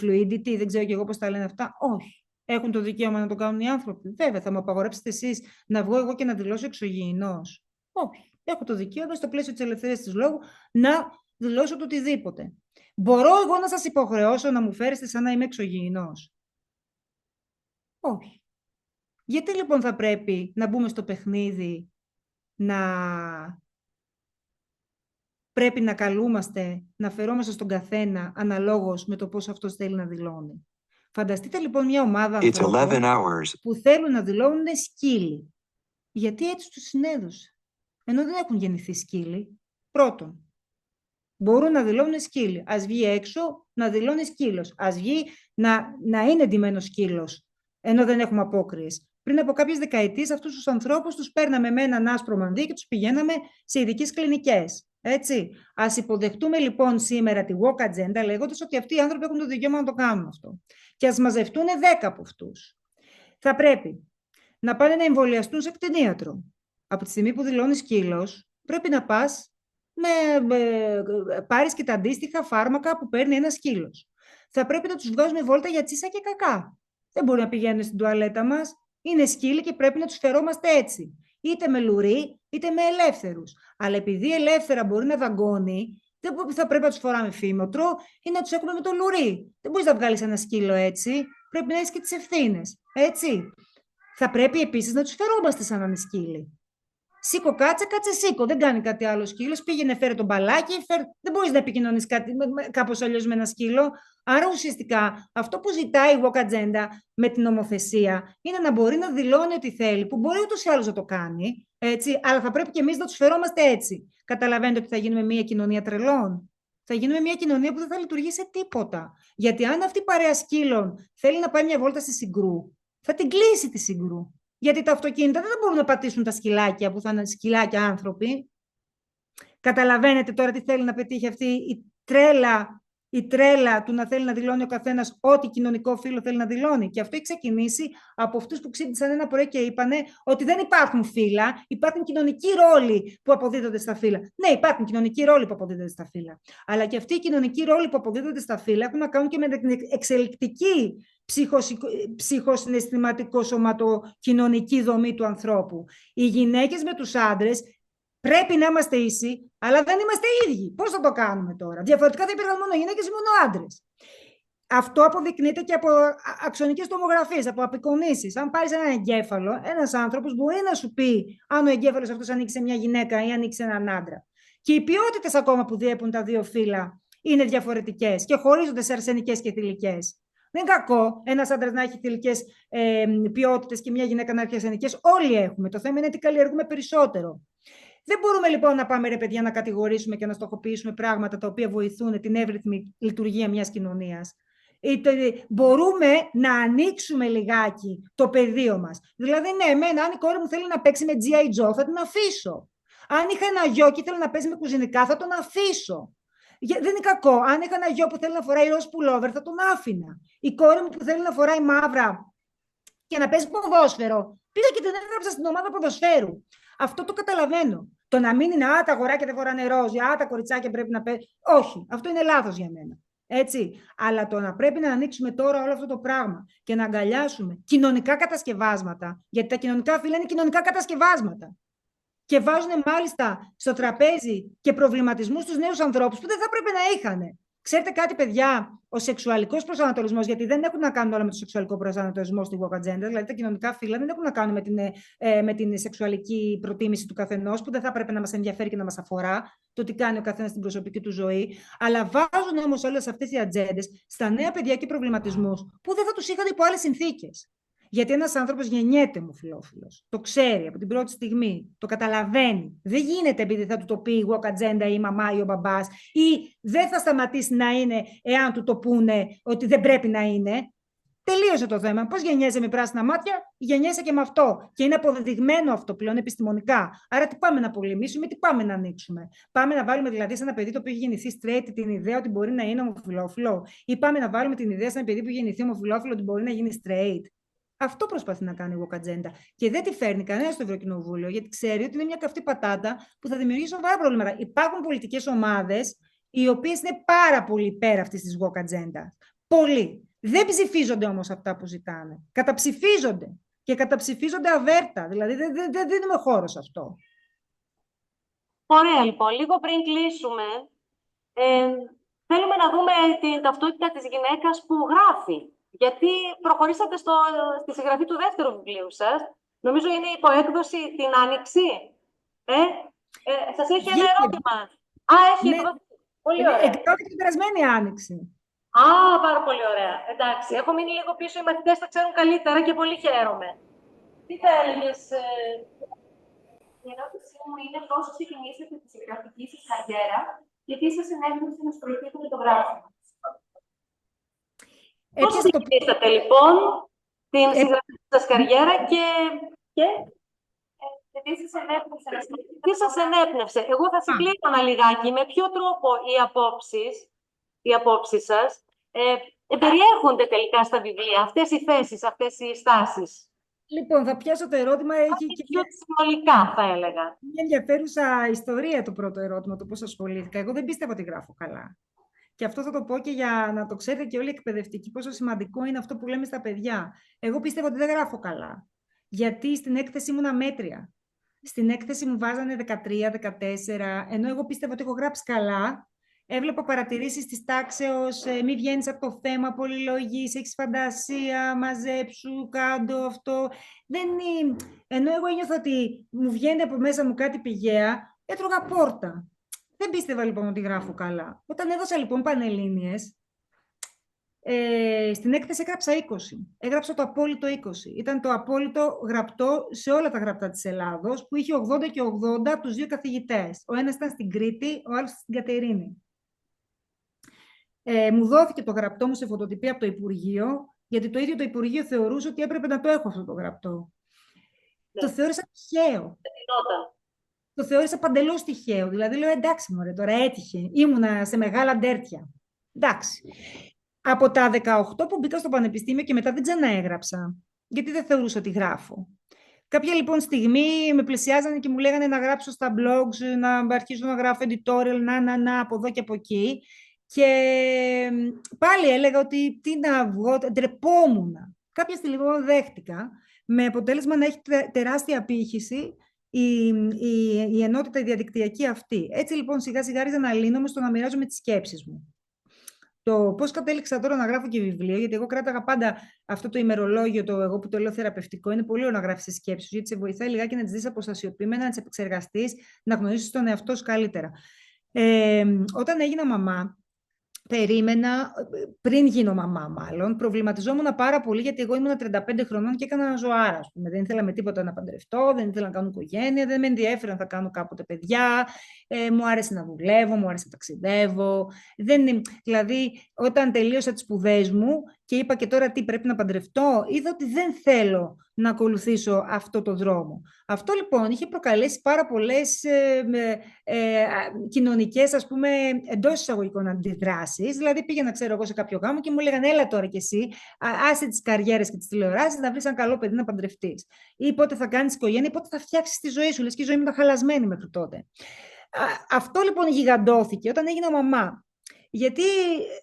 fluidity, δεν ξέρω και εγώ πώς τα λένε αυτά? Όχι. Έχουν το δικαίωμα να το κάνουν οι άνθρωποι? Βέβαια, θα μου απαγορέψετε εσείς να βγω εγώ και να δηλώσω εξωγηινός? Όχι. Έχω το δικαίωμα στο πλαίσιο της ελευθερίας της λόγου να δηλώσω το οτιδήποτε. Μπορώ εγώ να σας υποχρεώσω να μου φέρεστε σαν να είμαι εξωγηινός? Όχι. Γιατί λοιπόν θα πρέπει να μπούμε στο παιχνίδι να πρέπει να καλούμαστε, να φερόμαστε στον καθένα αναλόγως με το πώς αυτός θέλει να δηλώνει? Φανταστείτε λοιπόν μια ομάδα ανθρώπων που θέλουν να δηλώνουν σκύλοι. Γιατί έτσι τους συνέδωσε? Ενώ δεν έχουν γεννηθεί σκύλοι. Πρώτον, μπορούν να δηλώνουν σκύλοι. Ας βγει έξω να δηλώνει σκύλος. Ας βγει να είναι ντυμένος σκύλος, ενώ δεν έχουμε απόκριες. Πριν από κάποιες δεκαετίες αυτούς τους ανθρώπους τους παίρναμε με έναν άσπρο μανδύ και τους πηγαίναμε σε ειδικές κλινικές. Έτσι. Ας υποδεχτούμε λοιπόν σήμερα τη woke agenda, λέγοντας ότι αυτοί οι άνθρωποι έχουν το δικαίωμα να το κάνουν αυτό. Και ας μαζευτούν 10 από αυτούς. Θα πρέπει να πάνε να εμβολιαστούν σε κτηνίατρο. Από τη στιγμή που δηλώνει σκύλος, πρέπει να πας πάρεις και τα αντίστοιχα φάρμακα που παίρνει ένας σκύλος. Θα πρέπει να τους βγάζουμε βόλτα για τσίσα και κακά. Δεν μπορούν να πηγαίνουν στην τουαλέτα μας. Είναι σκύλοι και πρέπει να τους φερόμαστε έτσι. Είτε με λουρί, είτε με ελεύθερους. Αλλά επειδή ελεύθερα μπορεί να δαγκώνει, δεν θα πρέπει να τους φοράμε φήμοτρο ή να τους έχουμε με το λουρί. Δεν μπορείς να βγάλεις ένα σκύλο έτσι. Πρέπει να έχεις και τις ευθύνες. Έτσι. Θα πρέπει επίσης να τους φερόμαστε σαν να είναι σκύλοι. Σήκω κάτσε, κάτσε σήκω. Δεν κάνει κάτι άλλο σκύλος. Πήγαινε, φέρε τον μπαλάκι. Δεν μπορείς να επικοινωνείς κάπως αλλιώς με ένα σκύλο. Άρα ουσιαστικά αυτό που ζητάει η woke agenda με την νομοθεσία είναι να μπορεί να δηλώνει ό,τι θέλει, που μπορεί ούτως ή άλλως να το κάνει, έτσι, αλλά θα πρέπει και εμείς να τους φερόμαστε έτσι. Καταλαβαίνετε ότι θα γίνουμε μια κοινωνία τρελών? Θα γίνουμε μια κοινωνία που δεν θα λειτουργεί σε τίποτα. Γιατί αν αυτή η παρέα σκύλων θέλει να πάει μια βόλτα στη Συγκρού, θα την κλείσει τη Συγκρού. Γιατί τα αυτοκίνητα δεν μπορούν να πατήσουν τα σκυλάκια που θα είναι σκυλάκια άνθρωποι. Καταλαβαίνετε τώρα τι θέλει να πετύχει αυτή η τρέλα του να θέλει να δηλώνει ο καθένας ό,τι κοινωνικό φύλο θέλει να δηλώνει. Και αυτό έχει ξεκινήσει από αυτούς που ξύπνησαν ένα πρωί και είπανε ότι δεν υπάρχουν φύλλα, υπάρχουν κοινωνικοί ρόλοι που αποδίδονται στα φύλλα. Ναι, υπάρχουν κοινωνικοί ρόλοι που αποδίδονται στα φύλλα. Αλλά και αυτοί οι κοινωνικοί ρόλοι που αποδίδονται στα φύλλα έχουν να κάνουν και με την εξελικτική ψυχοσυναισθηματικό-σωματοκοινωνική δομή του ανθρώπου. Οι γυναίκες με τους άντρες πρέπει να είμαστε ίσοι, αλλά δεν είμαστε ίδιοι. Πώς θα το κάνουμε τώρα? Διαφορετικά θα υπήρχαν μόνο γυναίκες ή μόνο άντρες. Αυτό αποδεικνύεται και από αξονικές τομογραφίες, από απεικονίσεις. Αν πάρεις έναν εγκέφαλο, ένας άνθρωπος μπορεί να σου πει αν ο εγκέφαλος αυτός ανήκει σε μια γυναίκα ή ανήκει σε έναν άντρα. Και οι ποιότητες ακόμα που διέπουν τα δύο φύλλα είναι διαφορετικές και χωρίζονται σε αρσενικές και θηλυκές. Δεν είναι κακό ένας άντρας να έχει θηλυκές ποιότητες και μια γυναίκα να έχει αρσενικές. Όλοι έχουμε. Το θέμα είναι τι καλλιεργούμε περισσότερο. Δεν μπορούμε λοιπόν να πάμε, ρε παιδιά, να κατηγορήσουμε και να στοχοποιήσουμε πράγματα τα οποία βοηθούν την εύρυθμη λειτουργία μιας κοινωνίας. Μπορούμε να ανοίξουμε λιγάκι το πεδίο μας. Δηλαδή, ναι, εμένα, αν η κόρη μου θέλει να παίξει με G.I. Joe, θα την αφήσω. Αν είχα ένα γιο και ήθελε να παίζει με κουζινικά, θα τον αφήσω. Δεν είναι κακό. Αν είχα ένα γιο που θέλει να φοράει ροζ πουλόβερ, θα τον άφηνα. Η κόρη μου που θέλει να φοράει μαύρα και να παίζει ποδόσφαιρο, πήγα και την έγραψα στην ομάδα ποδοσφαίρου. Αυτό το καταλαβαίνω. Το να μην είναι τα αγοράκια δεν φοράνε ροζ, τα κοριτσάκια πρέπει να παίρνουν. Όχι, αυτό είναι λάθος για μένα. Έτσι. Αλλά το να πρέπει να ανοίξουμε τώρα όλο αυτό το πράγμα και να αγκαλιάσουμε κοινωνικά κατασκευάσματα, γιατί τα κοινωνικά φύλλα είναι κοινωνικά κατασκευάσματα. Και βάζουν μάλιστα στο τραπέζι και προβληματισμούς στους νέους ανθρώπους που δεν θα πρέπει να είχαν. Ξέρετε κάτι, παιδιά, ο σεξουαλικός προσανατολισμός, γιατί δεν έχουν να κάνουν όλα με το σεξουαλικό προσανατολισμό στη woke agenda, δηλαδή τα κοινωνικά φύλλα δεν έχουν να κάνουν με την σεξουαλική προτίμηση του καθενός, που δεν θα πρέπει να μας ενδιαφέρει και να μας αφορά το τι κάνει ο καθένας στην προσωπική του ζωή. Αλλά βάζουν όμως όλες αυτές οι ατζέντες στα νέα παιδιά και προβληματισμούς που δεν θα τους είχαν υπό άλλες συνθήκες. Γιατί ένας άνθρωπος γεννιέται ομοφυλόφιλος. Το ξέρει από την πρώτη στιγμή. Το καταλαβαίνει. Δεν γίνεται επειδή θα του το πει η woke agenda ή η μαμά ή ο μπαμπάς, ή δεν θα σταματήσει να είναι εάν του το πούνε ότι δεν πρέπει να είναι. Τελείωσε το θέμα. Πώς γεννιέσαι με πράσινα μάτια, γεννιέσαι και με αυτό. Και είναι αποδεδειγμένο αυτό πλέον επιστημονικά. Άρα τι πάμε να πολεμήσουμε, τι πάμε να ανοίξουμε. Πάμε να βάλουμε δηλαδή σε ένα παιδί το οποίο έχει γεννηθεί straight την ιδέα ότι μπορεί να είναι ομοφυλόφιλο, ή πάμε να βάλουμε την ιδέα σε ένα παιδί που έχει γεννηθεί ομοφυλόφιλο ότι μπορεί να γίνει straight. Αυτό προσπαθεί να κάνει η woke agenda. Και δεν τη φέρνει κανένα στο Ευρωκοινοβούλιο, γιατί ξέρει ότι είναι μια καυτή πατάτα που θα δημιουργήσει σοβαρά προβλήματα. Υπάρχουν πολιτικές ομάδες οι οποίες είναι πάρα πολύ υπέρ αυτής της woke agenda. Πολύ. Δεν ψηφίζονται όμως αυτά που ζητάνε. Καταψηφίζονται. Και καταψηφίζονται αβέρτα. Δηλαδή δεν δίνουμε χώρο σε αυτό. Ωραία, λοιπόν. Λίγο πριν κλείσουμε, θέλουμε να δούμε την ταυτότητα της γυναίκας που γράφει. Γιατί προχωρήσατε στη συγγραφή του δεύτερου βιβλίου σας. Νομίζω είναι η υποέκδοση την Άνοιξη. Σας έχει ένα ερώτημα. Έχει εκδοθεί. Πολύ ωραία. Εκδόθηκε την περασμένη Άνοιξη. Πάρα πολύ ωραία. Εντάξει, έχω μείνει λίγο πίσω. Οι μαθητές τα ξέρουν καλύτερα και πολύ χαίρομαι. Τι θα έλεγες? Η ερώτησή μου είναι πώς ξεκινήσατε τη συγγραφική σας καριέρα και τι σας ενέπνευσε να ασχοληθείτε με το γράφημα. Πώς ξεκινήσατε λοιπόν την συγγραφική σας καριέρα και τι σας ενέπνευσε? Εγώ θα συμπλήρωνα λιγάκι με ποιο τρόπο οι απόψεις σας περιέχονται τελικά στα βιβλία, αυτές οι θέσεις, αυτές οι στάσεις. Λοιπόν, θα πιάσω το ερώτημα. Έχει και πιο συνολικά, θα έλεγα. Μια ενδιαφέρουσα ιστορία το πρώτο ερώτημα, το πώς ασχολήθηκα. Εγώ δεν πίστευα ότι γράφω καλά. Και αυτό θα το πω και για να το ξέρετε και όλοι οι εκπαιδευτικοί, πόσο σημαντικό είναι αυτό που λέμε στα παιδιά. Εγώ πίστευα ότι δεν γράφω καλά. Γιατί στην έκθεση ήμουν αμέτρια. Στην έκθεση μου βάζανε 13-14, ενώ εγώ πίστευα ότι έχω γράψει καλά. Έβλεπα παρατηρήσεις της τάξεως, μη βγαίνεις από το θέμα, πολυλογείς, έχεις φαντασία, μαζέψου, κάντο αυτό. Ενώ εγώ ένιωθα ότι μου βγαίνει από μέσα μου κάτι πηγαία, έτρωγα πόρτα. Δεν πίστευα λοιπόν ότι γράφω καλά. Όταν έδωσα λοιπόν πανελλήνιες, στην έκθεση έγραψα 20. Έγραψα το απόλυτο 20. Ήταν το απόλυτο γραπτό σε όλα τα γραπτά της Ελλάδος, που είχε 80 και 80 από τους δύο καθηγητές. Ο ένας ήταν στην Κρήτη, ο άλλος στην Κατερίνη. Μου δόθηκε το γραπτό μου σε φωτοτυπία από το Υπουργείο, γιατί το ίδιο το Υπουργείο θεωρούσε ότι έπρεπε να το έχω αυτό το γραπτό. Το θεώρησα τυχαίο. Το θεώρησα παντελώς τυχαίο. Δηλαδή λέω εντάξει μωρέ, τώρα έτυχε. Ήμουνα σε μεγάλα ντέρτια. Εντάξει. Από τα 18 που μπήκα στο πανεπιστήμιο και μετά δεν ξαναέγραψα. Γιατί δεν θεωρούσα ότι γράφω. Κάποια λοιπόν στιγμή με πλησιάζανε και μου λέγανε να γράψω στα blogs, να αρχίσω να γράφω editorial, να, από εδώ και από εκεί. Και πάλι έλεγα ότι τι να βγω, ντρεπόμουν. Κάποια στιγμή λοιπόν δέχτηκα, με αποτέλεσμα να έχει τεράστια απήχηση η ενότητα η διαδικτυακή αυτή. Έτσι λοιπόν σιγά σιγά άρχισα να λύνομαι στο να μοιράζομαι τις σκέψεις μου. Το πώς κατέληξα τώρα να γράφω και βιβλίο, γιατί εγώ κράταγα πάντα αυτό το ημερολόγιο, εγώ που το λέω θεραπευτικό, είναι πολύ ωραίο να γράφεις τις σκέψεις σου, γιατί σε βοηθάει λιγάκι να τις δεις αποστασιοποιημένα, να τις επεξεργαστείς, να γνωρίσεις τον εαυτό σου καλύτερα. Όταν έγινα μαμά, περίμενα, πριν γίνω μαμά μάλλον, προβληματιζόμουν πάρα πολύ γιατί εγώ ήμουν 35 χρονών και έκανα ζωάρα. Δεν ήθελα με τίποτα να παντρευτώ, δεν ήθελα να κάνω οικογένεια, δεν με ενδιέφερε αν θα κάνω κάποτε παιδιά. Μου άρεσε να δουλεύω, μου άρεσε να ταξιδεύω. Δηλαδή, όταν τελείωσα τις σπουδές μου, και είπα και τώρα τι πρέπει να παντρευτώ, είδα ότι δεν θέλω να ακολουθήσω αυτό το δρόμο. Αυτό λοιπόν είχε προκαλέσει πάρα πολλές κοινωνικές, ας πούμε, εντός εισαγωγικών αντιδράσεις. Δηλαδή πήγαινα, ξέρω εγώ, σε κάποιο γάμο και μου λέγανε έλα τώρα κι εσύ, άσε τις καριέρες και τις τηλεοράσεις, να βρεις ένα καλό παιδί να παντρευτείς. Ή πότε θα κάνεις οικογένεια, ή πότε θα φτιάξεις τη ζωή σου. Λες και η ζωή μου ήταν χαλασμένη μέχρι τότε. Αυτό λοιπόν γιγαντώθηκε όταν έγινα μαμά. Γιατί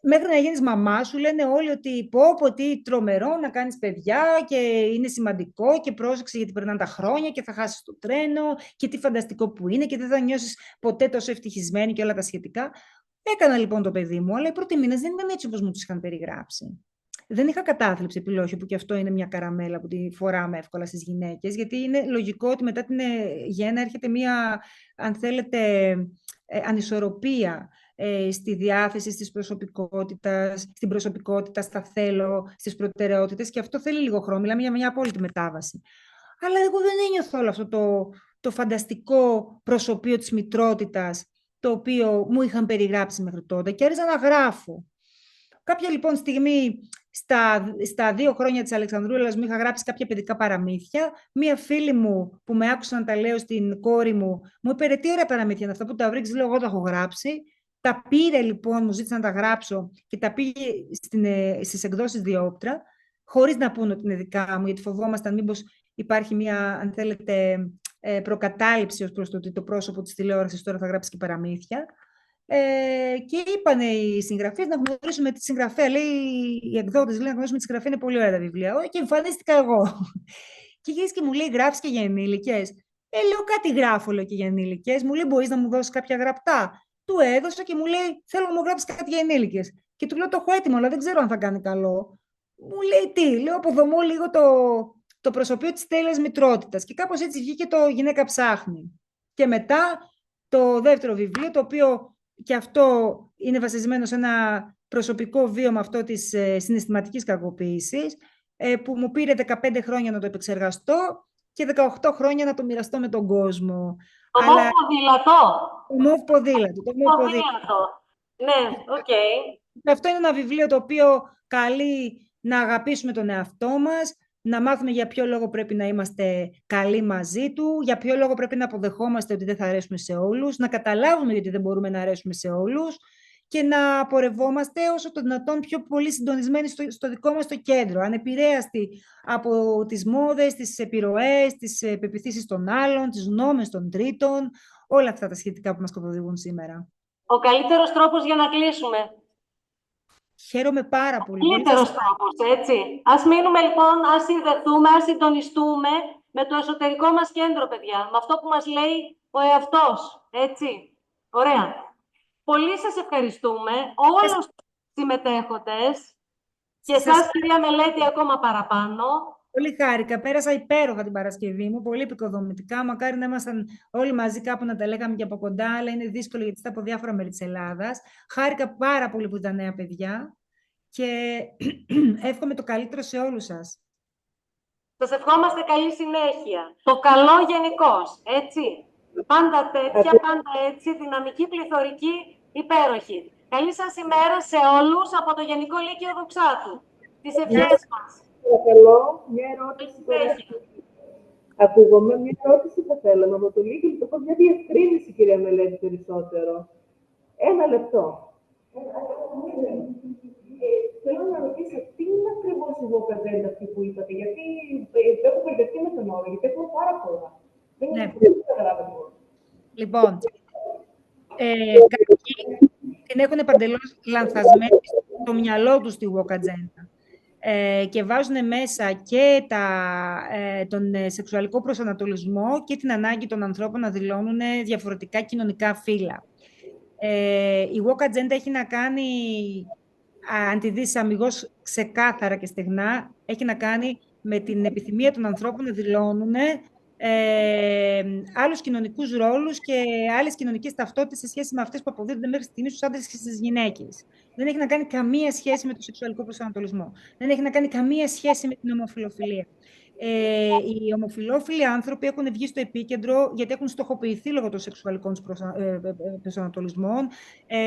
μέχρι να γίνεις μαμά σου λένε όλοι ότι πω τι τρομερό να κάνεις παιδιά και είναι σημαντικό και πρόσεξε γιατί περνάνε τα χρόνια και θα χάσεις το τρένο και τι φανταστικό που είναι και δεν θα νιώσεις ποτέ τόσο ευτυχισμένη και όλα τα σχετικά. Έκανα λοιπόν το παιδί μου, αλλά οι πρώτοι μήνες δεν ήταν έτσι όπως μου τους είχαν περιγράψει. Δεν είχα κατάθλιψη επιλόχη, που και αυτό είναι μια καραμέλα που τη φοράμε εύκολα στις γυναίκες, γιατί είναι λογικό ότι μετά την γέννα έρχεται μια, αν θέλετε, ανισορροπία στη διάθεση, στην προσωπικότητα, στα θέλω, στις προτεραιότητες, και αυτό θέλει λίγο χρόνο. Μιλάμε για μια απόλυτη μετάβαση. Αλλά εγώ δεν ένιωθω όλο αυτό το φανταστικό προσωπείο της μητρότητας, το οποίο μου είχαν περιγράψει μέχρι τότε, και άρχισα να γράφω. Κάποια λοιπόν στιγμή, στα 2 χρόνια της Αλεξανδρούλας, μου είχα γράψει κάποια παιδικά παραμύθια. Μία φίλη μου που με άκουσε να τα λέω στην κόρη μου είπε ρε, τι ωραία παραμύθια είναι αυτά που τα βρήκες. Λέω, εγώ τα έχω γράψει. Τα πήρε λοιπόν, μου ζήτησε να τα γράψω και τα πήγε στις εκδόσεις Διόπτρα, χωρίς να πούνε ότι είναι δικά μου, γιατί φοβόμασταν μήπως υπάρχει μια, αν θέλετε, προκατάληψη ως προς το ότι το πρόσωπο της τηλεόρασης τώρα θα γράψει και παραμύθια. Και είπανε οι συγγραφείς να γνωρίσουμε τη συγγραφέα. Λέει, οι εκδότες λένε να γνωρίσουμε τη συγγραφέα, είναι πολύ ωραία τα βιβλία. Και εμφανίστηκα εγώ. Και γυρίζει και μου λέει, γράφεις και για ενήλικες? Λέω, κάτι γράφω, λέω, και για ενήλικες. Μου λέει, μπορείς να μου δώσεις κάποια γραπτά? Του έδωσα και μου λέει, θέλω να μου γράψεις κάτι για ενήλικες. Και του λέω, το έχω έτοιμο, αλλά δεν ξέρω αν θα κάνει καλό. Μου λέει, τι? Λέω, αποδομώ λίγο το προσωπείο της τέλειας μητρότητας. Και κάπως έτσι βγήκε το Γυναίκα ψάχνει. Και μετά το δεύτερο βιβλίο, το οποίο και αυτό είναι βασισμένο σε ένα προσωπικό βίωμα, αυτό της συναισθηματικής κακοποίησης, που μου πήρε 15 χρόνια να το επεξεργαστώ και 18 χρόνια να το μοιραστώ με τον κόσμο. Το μόβ ποδήλατο. Το μόβ ποδήλατο. Ναι, οκ. Αυτό είναι ένα βιβλίο το οποίο καλεί να αγαπήσουμε τον εαυτό μας, να μάθουμε για ποιο λόγο πρέπει να είμαστε καλοί μαζί του, για ποιο λόγο πρέπει να αποδεχόμαστε ότι δεν θα αρέσουμε σε όλους, να καταλάβουμε γιατί δεν μπορούμε να αρέσουμε σε όλους και να πορευόμαστε όσο το δυνατόν πιο πολύ συντονισμένοι στο δικό μας το κέντρο, ανεπηρέαστοι από τις μόδες, τις επιρροές, τις πεποιθήσεις των άλλων, τις γνώμες των τρίτων, όλα αυτά τα σχετικά που μας καθοδηγούν σήμερα. Ο καλύτερος τρόπος για να κλείσουμε. Χαίρομαι πάρα πολύ. Καλύτερος τρόπος, έτσι. Ας μείνουμε λοιπόν, ας συνδεθούμε, ας συντονιστούμε με το εσωτερικό μας κέντρο, παιδιά. Με αυτό που μας λέει ο εαυτός, έτσι. Ωραία. Πολύ σας ευχαριστούμε, όλους τους συμμετέχοντες και εσάς, κυρία Μελέτη, ακόμα παραπάνω. Πολύ χάρηκα. Πέρασα υπέροχα την Παρασκευή μου, πολύ επικοδομητικά. Μακάρι να ήμασταν όλοι μαζί κάπου να τα λέγαμε και από κοντά, αλλά είναι δύσκολο γιατί είστε από διάφορα μέρη της Ελλάδας. Χάρηκα πάρα πολύ που ήταν νέα παιδιά και εύχομαι το καλύτερο σε όλους σας. Σας ευχόμαστε καλή συνέχεια. Το καλό γενικώς, έτσι. Πάντα τέτοια, πάντα έτσι, δυναμική, πληθωρική, υπέροχη. Καλή σας ημέρα σε όλους από το Γενικό Λύκειο Δοξάτου. Τις ευχές μας. Παρακαλώ, μια ερώτηση. Ακούγομαι, μια ερώτηση θα θέλαμε από το Λύκειο. Το πω μια διευκρίνηση, κυρία Μελέτη, περισσότερο. 1 λεπτό. Θέλω να ρωτήσω, τι είναι ακριβώς η Walk-Agenda αυτή που είπατε, γιατί έχω μπερδευτεί με τον όρο, γιατί έχουμε πάρα πολλά. Δεν καταλάβατε μόνο. Λοιπόν, κάποιοι την έχουν παντελώς λανθασμένη στο μυαλό τους τη Walk-Agenda. Και βάζουν μέσα και τον σεξουαλικό προσανατολισμό και την ανάγκη των ανθρώπων να δηλώνουν διαφορετικά κοινωνικά φύλα. Η Walk-Agenda έχει να κάνει, αν τη δεις αμιγώς ξεκάθαρα και στεγνά, έχει να κάνει με την επιθυμία των ανθρώπων να δηλώνουν άλλους κοινωνικούς ρόλους και άλλες κοινωνικές ταυτότητες σε σχέση με αυτές που αποδίδονται μέχρι στιγμής στους άντρες και στις γυναίκες. Δεν έχει να κάνει καμία σχέση με το σεξουαλικό προσανατολισμό. Δεν έχει να κάνει καμία σχέση με την ομοφυλοφιλία. Οι ομοφυλόφιλοι άνθρωποι έχουν βγει στο επίκεντρο γιατί έχουν στοχοποιηθεί λόγω των σεξουαλικών προσανατολισμών.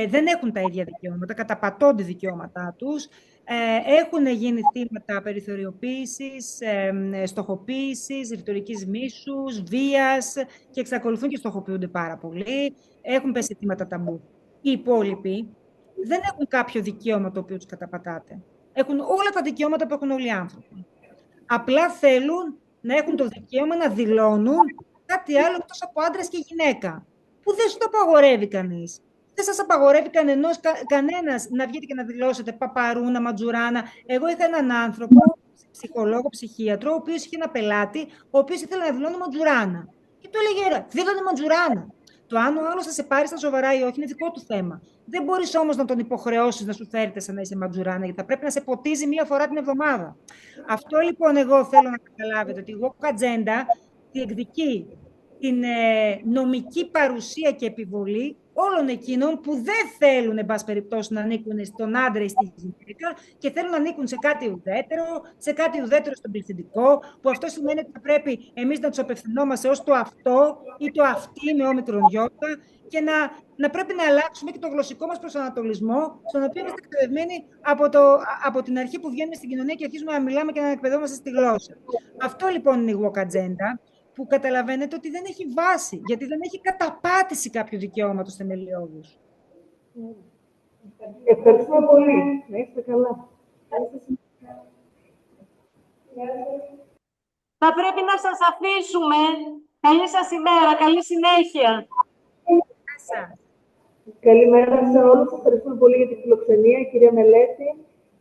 Δεν έχουν τα ίδια δικαιώματα, καταπατώνται δικαιώματά τους. Έχουν γίνει θύματα περιθωριοποίησης, στοχοποίησης, ρητορικής μίσους, βίας και εξακολουθούν και στοχοποιούνται πάρα πολύ. Έχουν πέσει θύματα ταμπού. Οι υπόλοιποι δεν έχουν κάποιο δικαίωμα το οποίο τους καταπατάται. Έχουν όλα τα δικαιώματα που έχουν όλοι οι άνθρωποι. Απλά θέλουν να έχουν το δικαίωμα να δηλώνουν κάτι άλλο εκτός από άντρας και γυναίκα, που δεν σου το απαγορεύει κανείς. Δεν σας απαγορεύει κανένας να βγείτε και να δηλώσετε παπαρούνα, ματζουράνα. Εγώ είχα έναν άνθρωπο, ψυχολόγο, ψυχίατρο, ο οποίος είχε ένα πελάτη, ο οποίος ήθελε να δηλώνει ματζουράνα. Και του έλεγε, δήλωνε ματζουράνα. Το αν ο άλλος θα σε πάρει στα σοβαρά ή όχι είναι δικό του θέμα. Δεν μπορείς όμως να τον υποχρεώσεις να σου φέρεται σαν να είσαι ματζουράνα, γιατί θα πρέπει να σε ποτίζει μία φορά την εβδομάδα. Αυτό λοιπόν εγώ θέλω να καταλάβετε, ότι η woke agenda διεκδικεί την νομική παρουσία και επιβολή όλων εκείνων που δεν θέλουν, εν πάση περιπτώσει, να ανήκουν στον άντρα ή στη γυναίκα και θέλουν να ανήκουν σε κάτι ουδέτερο, σε κάτι ουδέτερο στον πληθυντικό, που αυτό σημαίνει ότι θα πρέπει εμείς να τους απευθυνόμαστε ως το αυτό ή το αυτή με όμικρον γιώτα και να πρέπει να αλλάξουμε και το γλωσσικό μας προσανατολισμό, στον οποίο είμαστε εκπαιδευμένοι από την αρχή που βγαίνουμε στην κοινωνία και αρχίζουμε να μιλάμε και να εκπαιδεύομαστε στη γλώσσα. Αυτό λοιπόν είναι η woke agenda, που καταλαβαίνετε ότι δεν έχει βάση, γιατί δεν έχει καταπάτηση κάποιου δικαιώματος θεμελιώδους. Ευχαριστώ πολύ. Να είστε καλά. Θα πρέπει να σας αφήσουμε. Καλή σας ημέρα, καλή συνέχεια. Καλημέρα σε όλους. Σας ευχαριστούμε πολύ για την φιλοξενία, κυρία Μελέτη.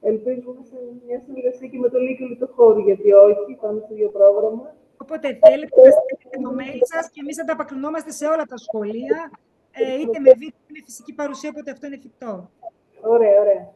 Ελπίζουμε σε μια συνεργασία και με το Λύκειο Λιτοχώρου, γιατί όχι, πάμε στο ίδιο πρόγραμμα. Όποτε θέλετε, να στείλετε το mail σας και εμείς θα τα απακρινόμαστε σε όλα τα σχολεία, είτε με βίντεο είτε με φυσική παρουσία, όποτε αυτό είναι εφικτό. Ωραία, ωραία.